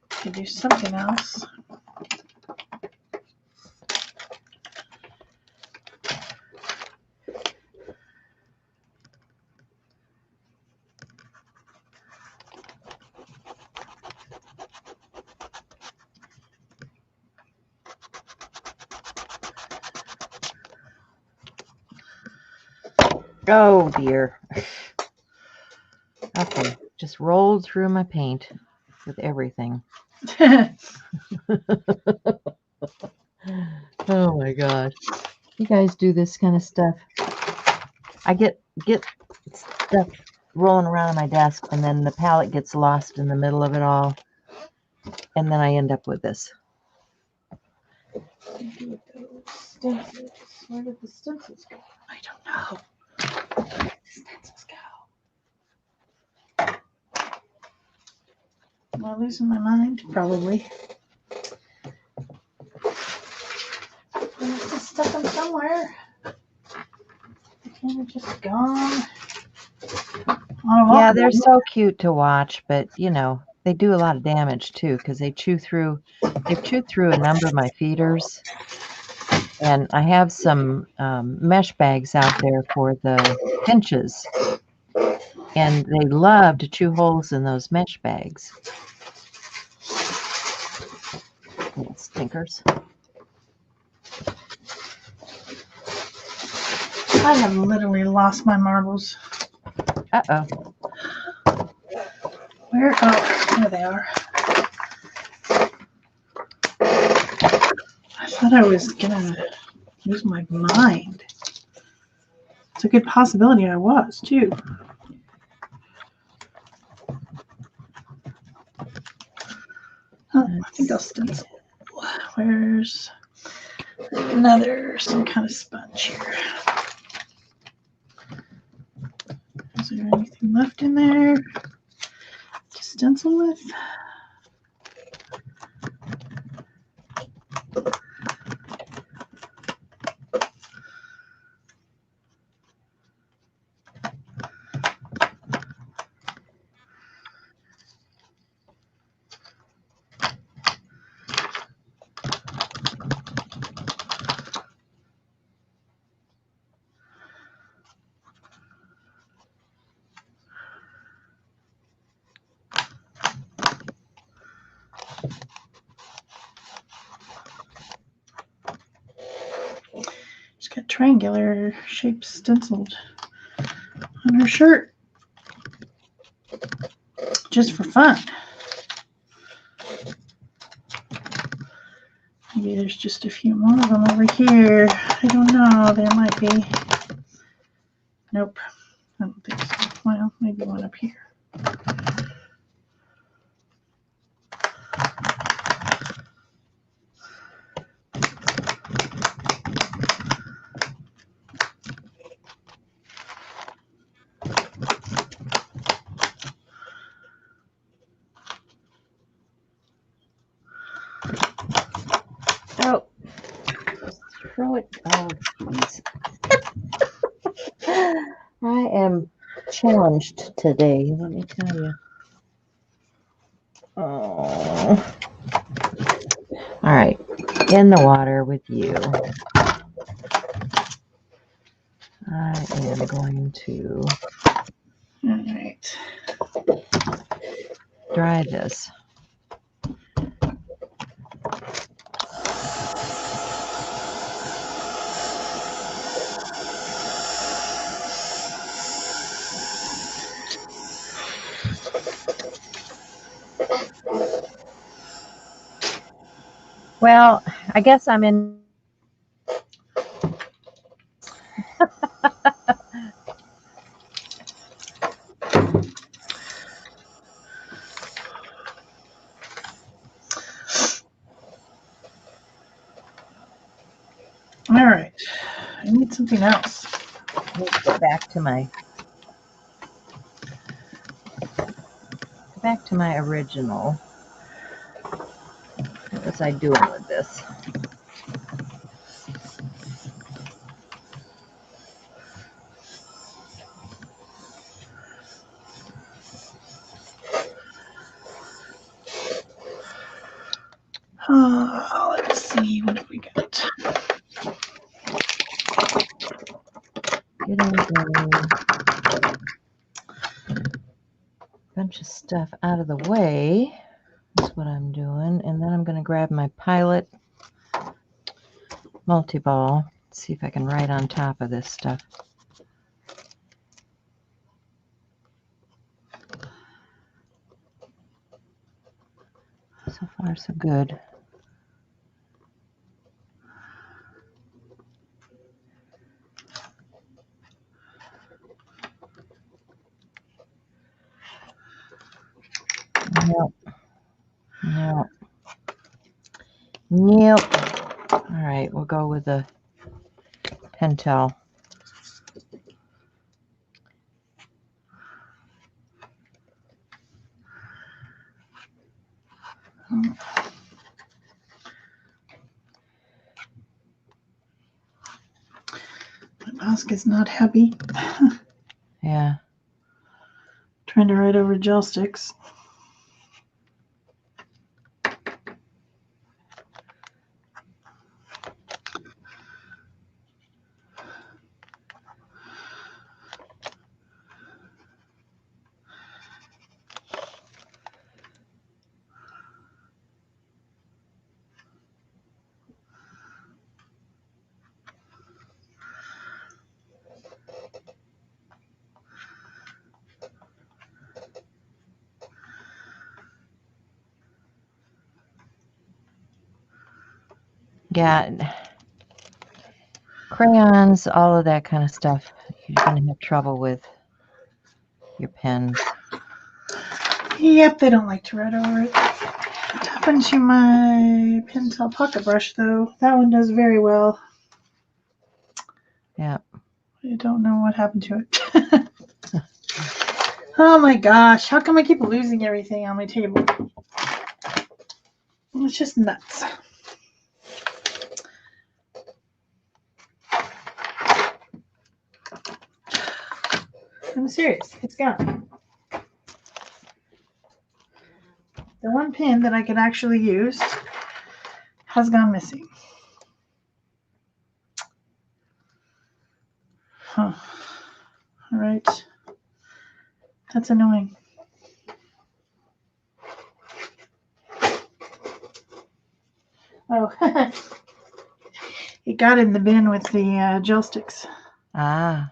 Could do something else. Oh dear. Okay, just rolled through my paint with everything. Oh my gosh. You guys do this kind of stuff. I get stuff rolling around on my desk, and then the palette gets lost in the middle of it all, and then I end up with this. Where did the stencils go? I don't know. Where did the stencils go? Am I losing my mind? Probably. I must have stuck them somewhere. They kind of just gone. Yeah, they're so cute to watch, but you know, they do a lot of damage too because they've chewed through a number of my feeders. And I have some mesh bags out there for the finches, and they love to chew holes in those mesh bags. Little stinkers. I have literally lost my marbles. Uh-oh. Where? Oh, there they are. I thought I was gonna lose my mind. It's a good possibility I was too. Oh, I think I'll stencil. Where's some kind of sponge here? Is there anything left in there to stencil with? It's got triangular shapes stenciled. on her shirt. Just for fun. Maybe there's just a few more of them over here. I don't know. There might be. Nope. I don't think so. Well, maybe one up here. Oh, just throw it. Oh, please. I am challenged today, let me tell you. Oh. All right, in the water with you. I am going to dry this. Well, I guess I'm in. All right. I need something else. Let's go back to my original. What was I doing with this? Let's see, what have we got? Getting a bunch of stuff out of the way. That's what I'm doing. And then I'm going to grab my Pilot multi-ball. See if I can write on top of this stuff. So far, so good. Nope. Nope. Nope. All right, we'll go with the Pentel. My mask is not heavy. Yeah. Trying to write over gel sticks. Yeah. Crayons, all of that kind of stuff. You're going to have trouble with your pens. Yep, they don't like to write over it. What happened to my Pentel pocket brush, though? That one does very well. Yeah. I don't know what happened to it. Oh my gosh, how come I keep losing everything on my table? It's just nuts. I'm serious, it's gone. The one pen that I could actually use has gone missing. Huh. All right. That's annoying. Oh, it got in the bin with the gel sticks. Ah.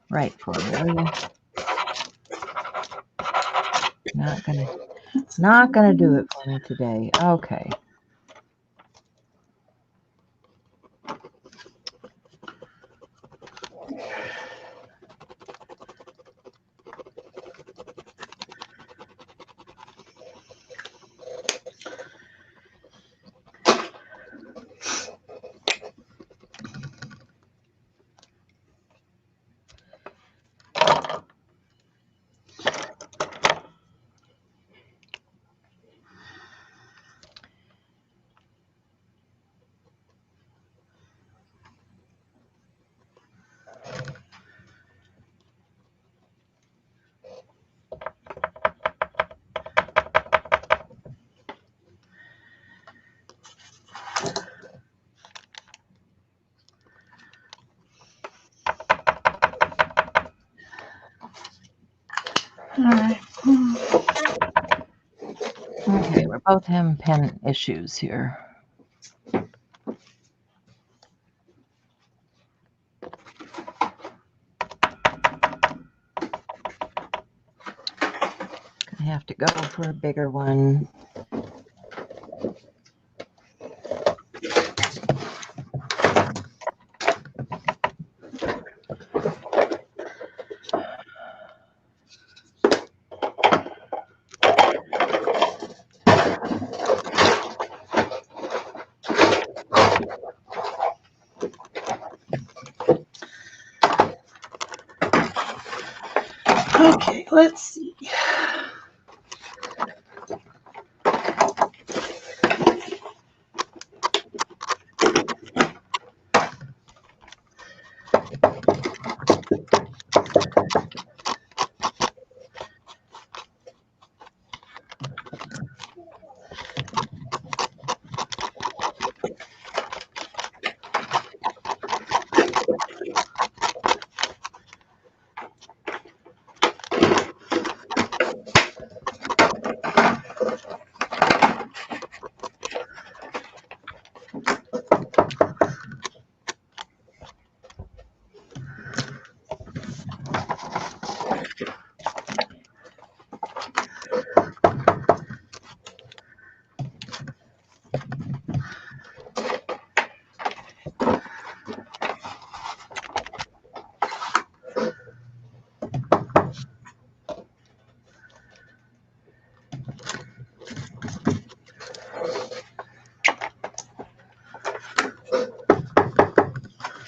right for me, will you? Not gonna do it for me today. Okay. All right. Okay, we're both having pen issues here. I have to go for a bigger one. Okay, let's see.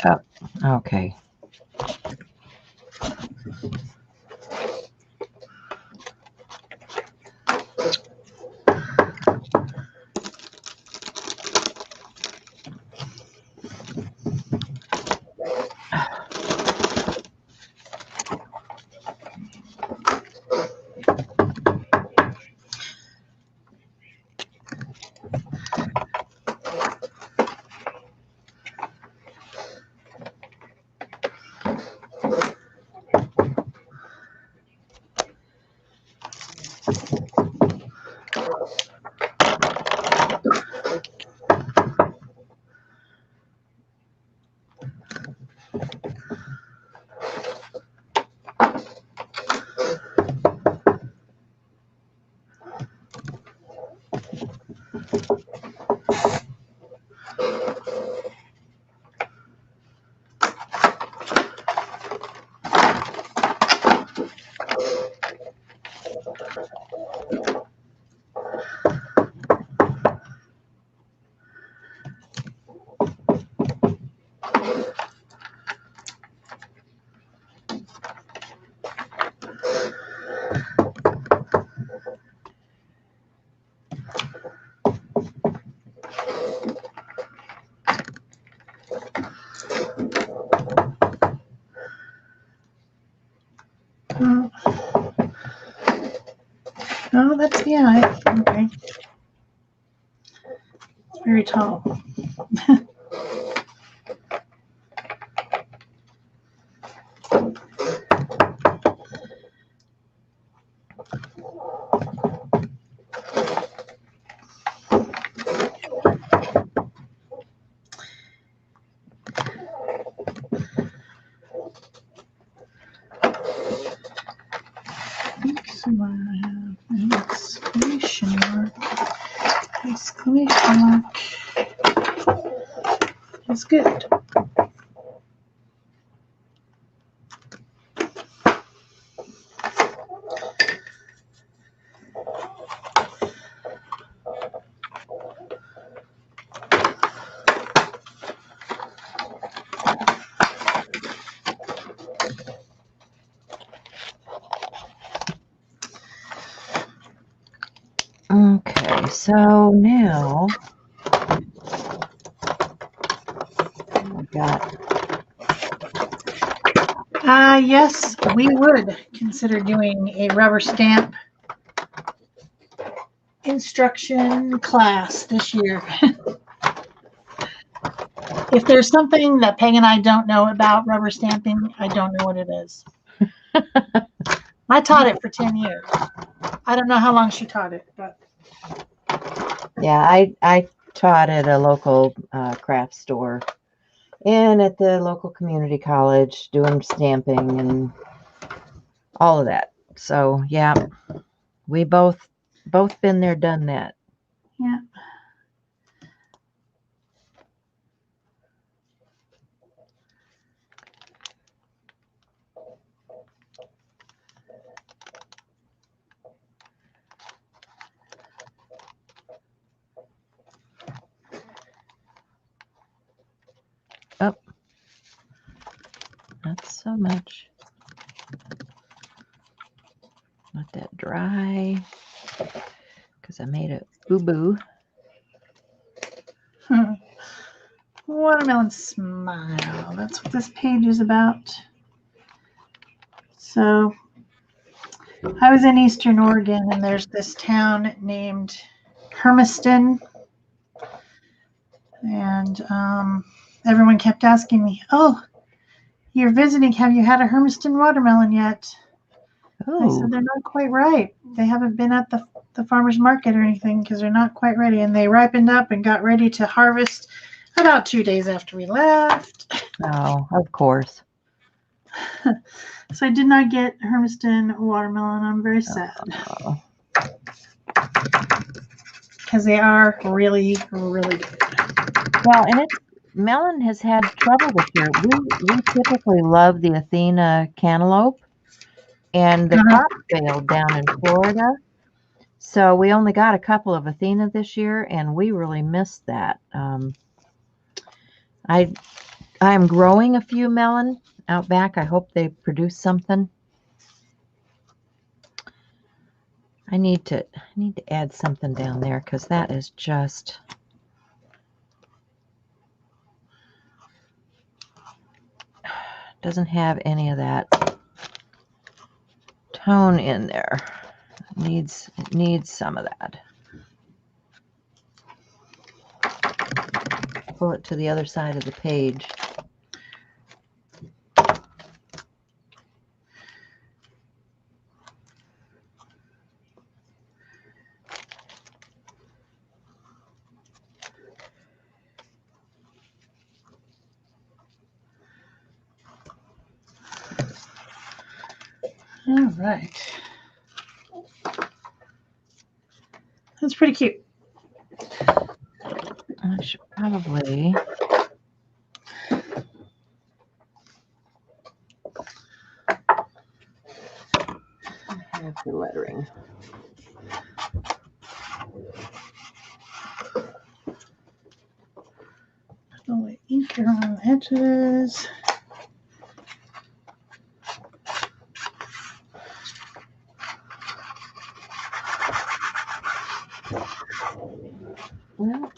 Oh, okay. Oh, that's, yeah, okay. It's very tall. somewhere I have an exclamation mark. Exclamation mark is good. Okay, so now we got. Yes, we would consider doing a rubber stamp instruction class this year. If there's something that Peg and I don't know about rubber stamping, I don't know what it is. I taught it for 10 years. I don't know how long she taught it, but. Yeah, I taught at a local craft store and at the local community college doing stamping and all of that. So yeah, we both been there, done that. Yeah. Oh, not so much. Let that dry because I made a boo-boo. Watermelon Smile. That's what this page is about. So I was in Eastern Oregon, and there's this town named Hermiston. And everyone kept asking me, "Oh, you're visiting. Have you had a Hermiston watermelon yet?" I said, "They're not quite ripe. They haven't been at the farmer's market or anything because they're not quite ready." And they ripened up and got ready to harvest about 2 days after we left. Oh, of course. So I did not get Hermiston watermelon. I'm very sad. Because they are really, really good. Well, and melon has had trouble this year. We typically love the Athena cantaloupe, and the crop failed down in Florida. So we only got a couple of Athena this year, and we really missed that. I'm growing a few melon out back. I hope they produce something. I need to add something down there because that is just doesn't have any of that tone in there. It needs some of that. Pull it to the other side of the page. All right. That's pretty cute. I should probably have the lettering. Oh, wait, ink around the edges. Well,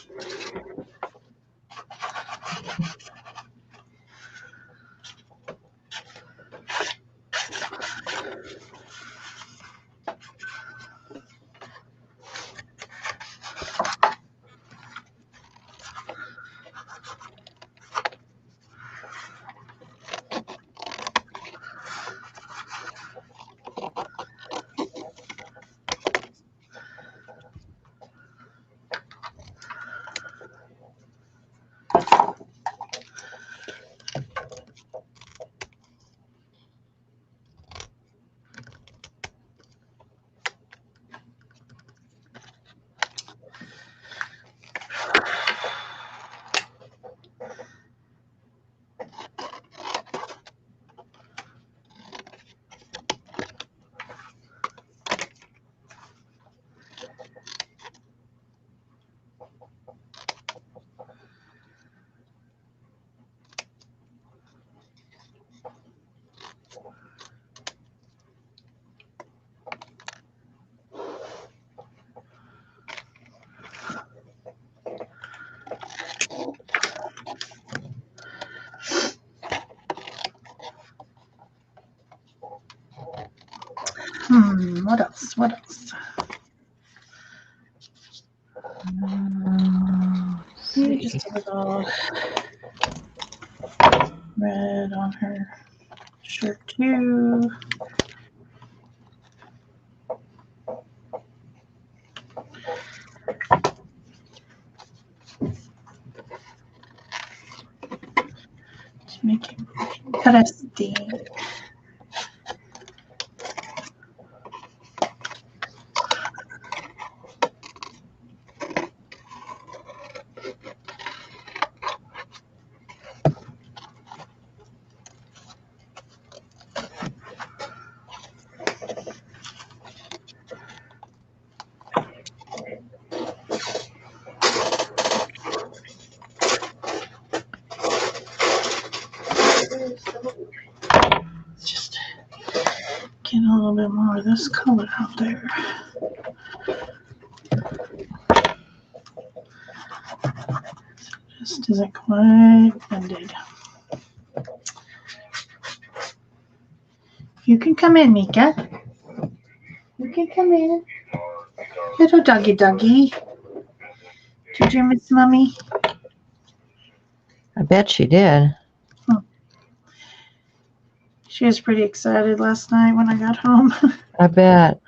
What else? What else? Maybe just a little red on her shirt too. To make it interesting. Just get a little bit more of this color out there. Just isn't quite blended. You can come in, Mika. You can come in. Little doggy. Did you miss Mommy? I bet she did. She was pretty excited last night when I got home. I bet.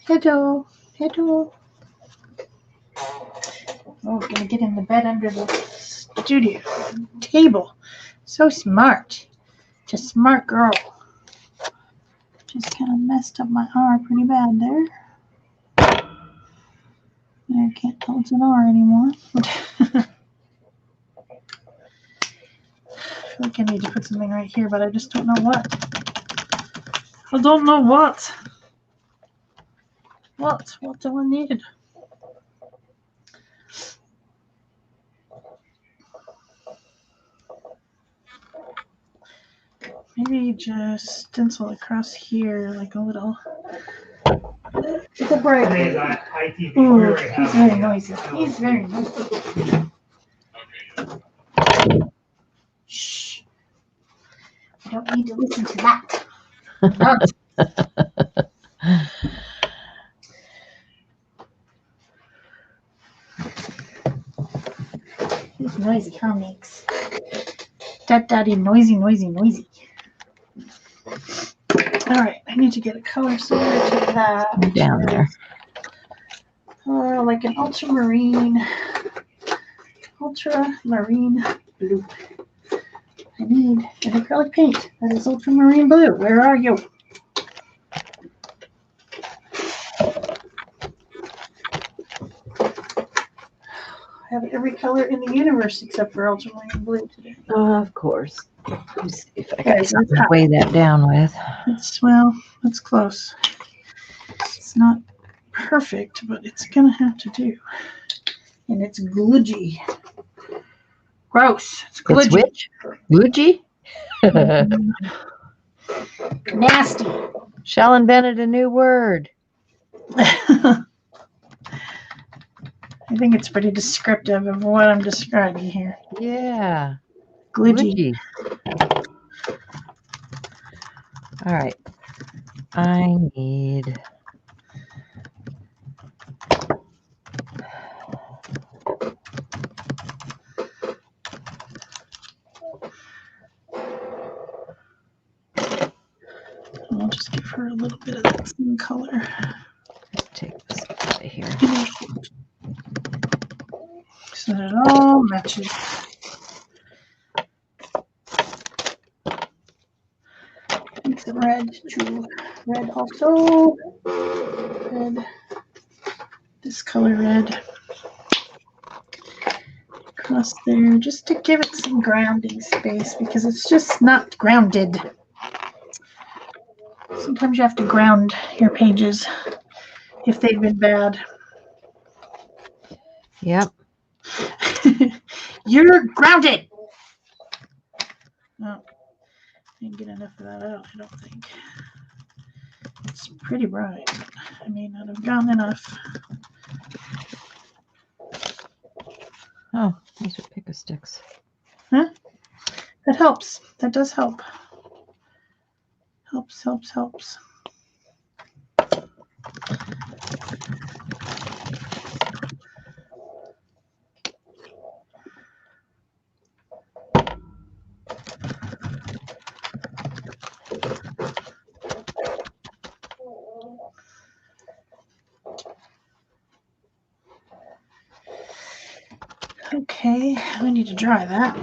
Hello. Oh, gonna get in the bed under the studio table. So smart. Just smart girl. Just kind of messed up my R pretty bad there. I can't tell it's an R anymore. I feel like I need to put something right here, but I just don't know what. What do I need? Maybe just stencil across here like a little. It's a break. Ooh, he's very noisy. Shh. I don't need to listen to that. He's noisy, huh, Mix? Daddy, noisy. All right, I need to get a color similar to that. Down there. Like an ultramarine blue. I need an acrylic paint that is ultramarine blue. Where are you? I have every color in the universe except for ultramarine blue today. Of course. Let's see if I got something to weigh that down with. That's close. It's not perfect, but it's gonna have to do. And it's gludgy. Gross. It's gludgy. It's which? Gludgy? Nasty. Shell invented a new word. I think it's pretty descriptive of what I'm describing here. Yeah. Gludgy. All right. I need... I'll just give her a little bit of that same color. Let's take this out of here. So that it all matches. Make the red to red also. Red. This color red. Across there, just to give it some grounding space because it's just not grounded. Sometimes you have to ground your pages if they've been bad. Yep. You're grounded. Oh, I didn't get enough of that out, I don't think. It's pretty bright. I may not have gotten enough. Oh, these are Pick-a-Sticks. Huh? That helps. That does help. Helps. Okay, we need to dry that.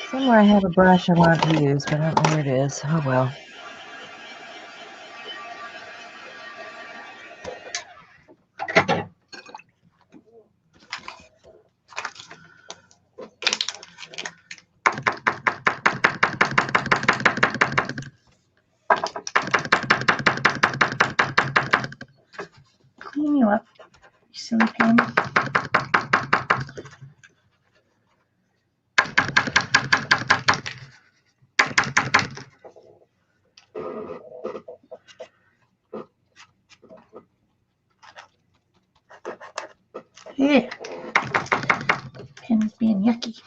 Somewhere I have a brush I want to use, but I don't know where it is. Oh well. Clean you up, you silly pen. Yeah. Pen's being yucky.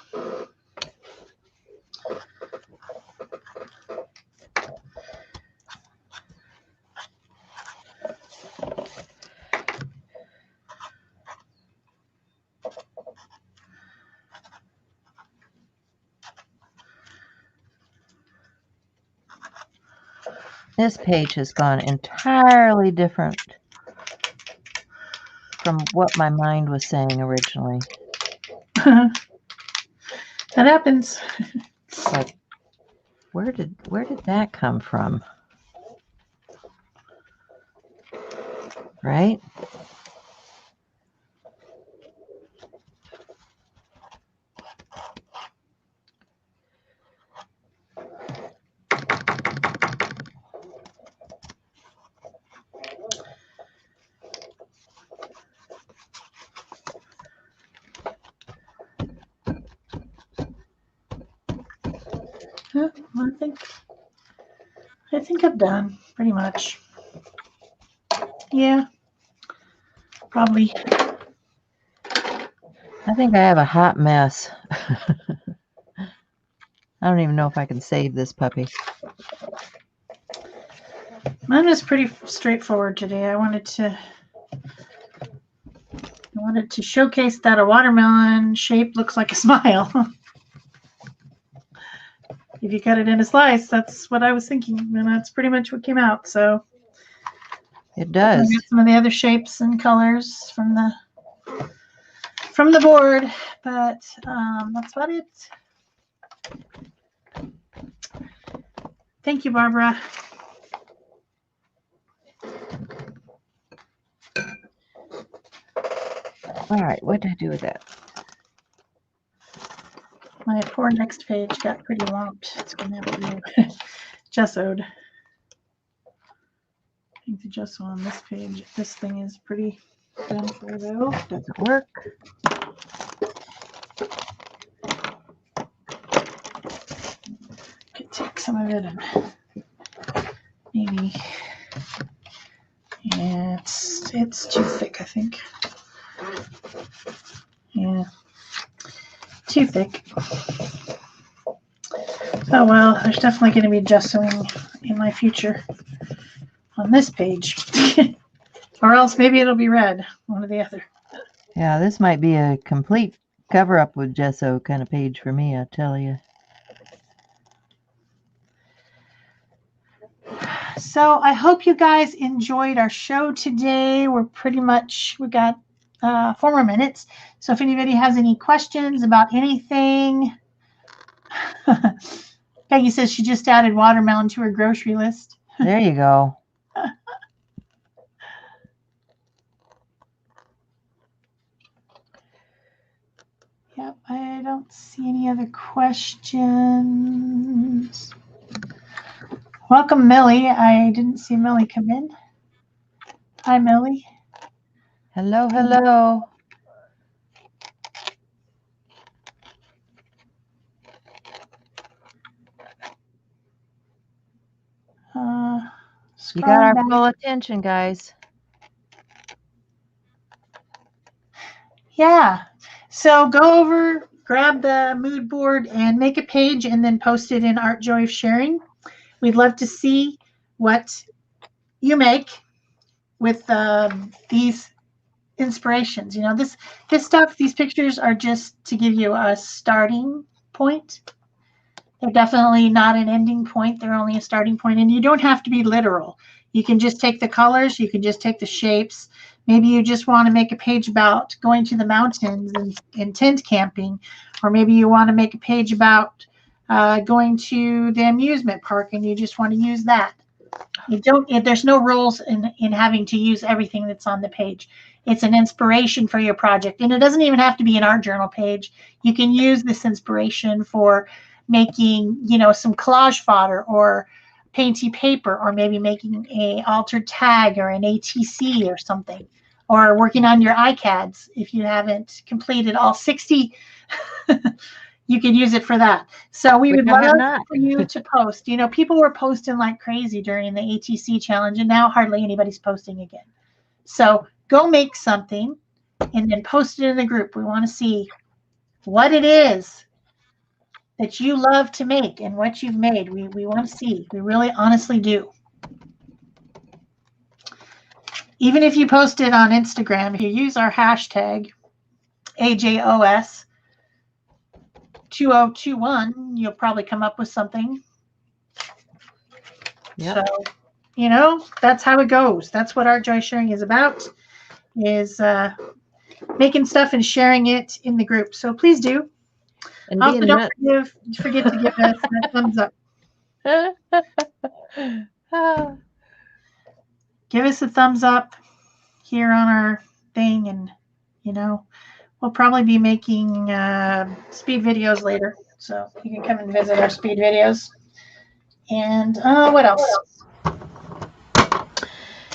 This page has gone entirely different from what my mind was saying originally. That happens. Like, where did that come from? Right? I think I'm done, pretty much. Yeah, probably. I think I have a hot mess. I don't even know if I can save this puppy. Mine was pretty straightforward today. I wanted to showcase that a watermelon shape looks like a smile. If you cut it in a slice, that's what I was thinking, and that's pretty much what came out. So it does. I got some of the other shapes and colors from the board, but that's about it. Thank you, Barbara. All right, what did I do with that? My poor next page got pretty lumped. It's going to have to be gessoed. I think the gesso on this page, this thing is pretty done for though. Doesn't work. Could take some of it and maybe, yeah, it's too thick, I think. Yeah, too thick. Oh well, there's definitely going to be gessoing in my future on this page. Or else maybe it'll be red, one or the other. Yeah, this might be a complete cover-up with gesso kind of page for me, I tell you. So I hope you guys enjoyed our show today. We got 4 more minutes. So if anybody has any questions about anything, Peggy says she just added watermelon to her grocery list. There you go. Yep, I don't see any other questions. Welcome, Millie. I didn't see Millie come in. Hi, Millie. Hello, hello. You got our back. full attention, guys. Yeah. So go over, grab the mood board and make a page and then post it in Art Joy of Sharing. We'd love to see what you make with these inspirations. You know, this stuff, these pictures are just to give you a starting point. They're definitely not an ending point. They're only a starting point. And you don't have to be literal. You can just take the colors. You can just take the shapes. Maybe you just want to make a page about going to the mountains and tent camping. Or maybe you want to make a page about going to the amusement park and you just want to use that. There's no rules in having to use everything that's on the page. It's an inspiration for your project. And it doesn't even have to be an art journal page. You can use this inspiration for making, you know, some collage fodder or painty paper, or maybe making a altered tag or an ATC or something, or working on your iCads. If you haven't completed all 60, you could use it for that. So we would love for you to post. You know, people were posting like crazy during the ATC challenge, and now hardly anybody's posting again. So go make something and then post it in the group. We want to see what it is that you love to make and what you've made. We want to see. We really honestly do. Even if you post it on Instagram, if you use our hashtag AJOS 2021, you'll probably come up with something. Yep. So, you know, that's how it goes. That's what Art Joy Sharing is about, is making stuff and sharing it in the group. So please do. And also, don't forget to give us a thumbs up. Give us a thumbs up here on our thing, and, you know, we'll probably be making speed videos later. So you can come and visit our speed videos. And what else?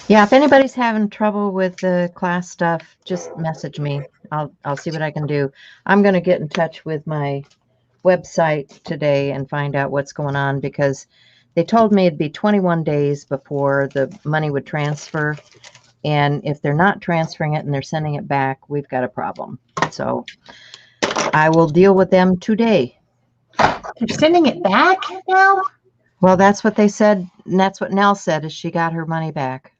Yeah, if anybody's having trouble with the class stuff, just message me. I'll see what I can do. I'm going to get in touch with my website today and find out what's going on, because they told me it'd be 21 days before the money would transfer. And if they're not transferring it and they're sending it back, we've got a problem. So I will deal with them today. They're sending it back now? Well, that's what they said. And that's what Nell said, is she got her money back.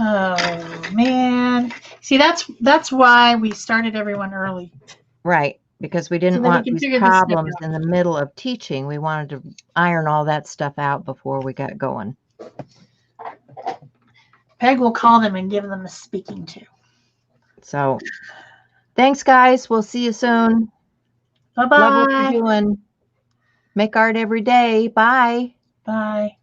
Oh, man. See, that's why we started everyone early. Right. Because we didn't want these problems in the middle of teaching. We wanted to iron all that stuff out before we got going. Peg will call them and give them a speaking to. So, thanks, guys. We'll see you soon. Bye-bye. Love what you're doing. Make art every day. Bye. Bye.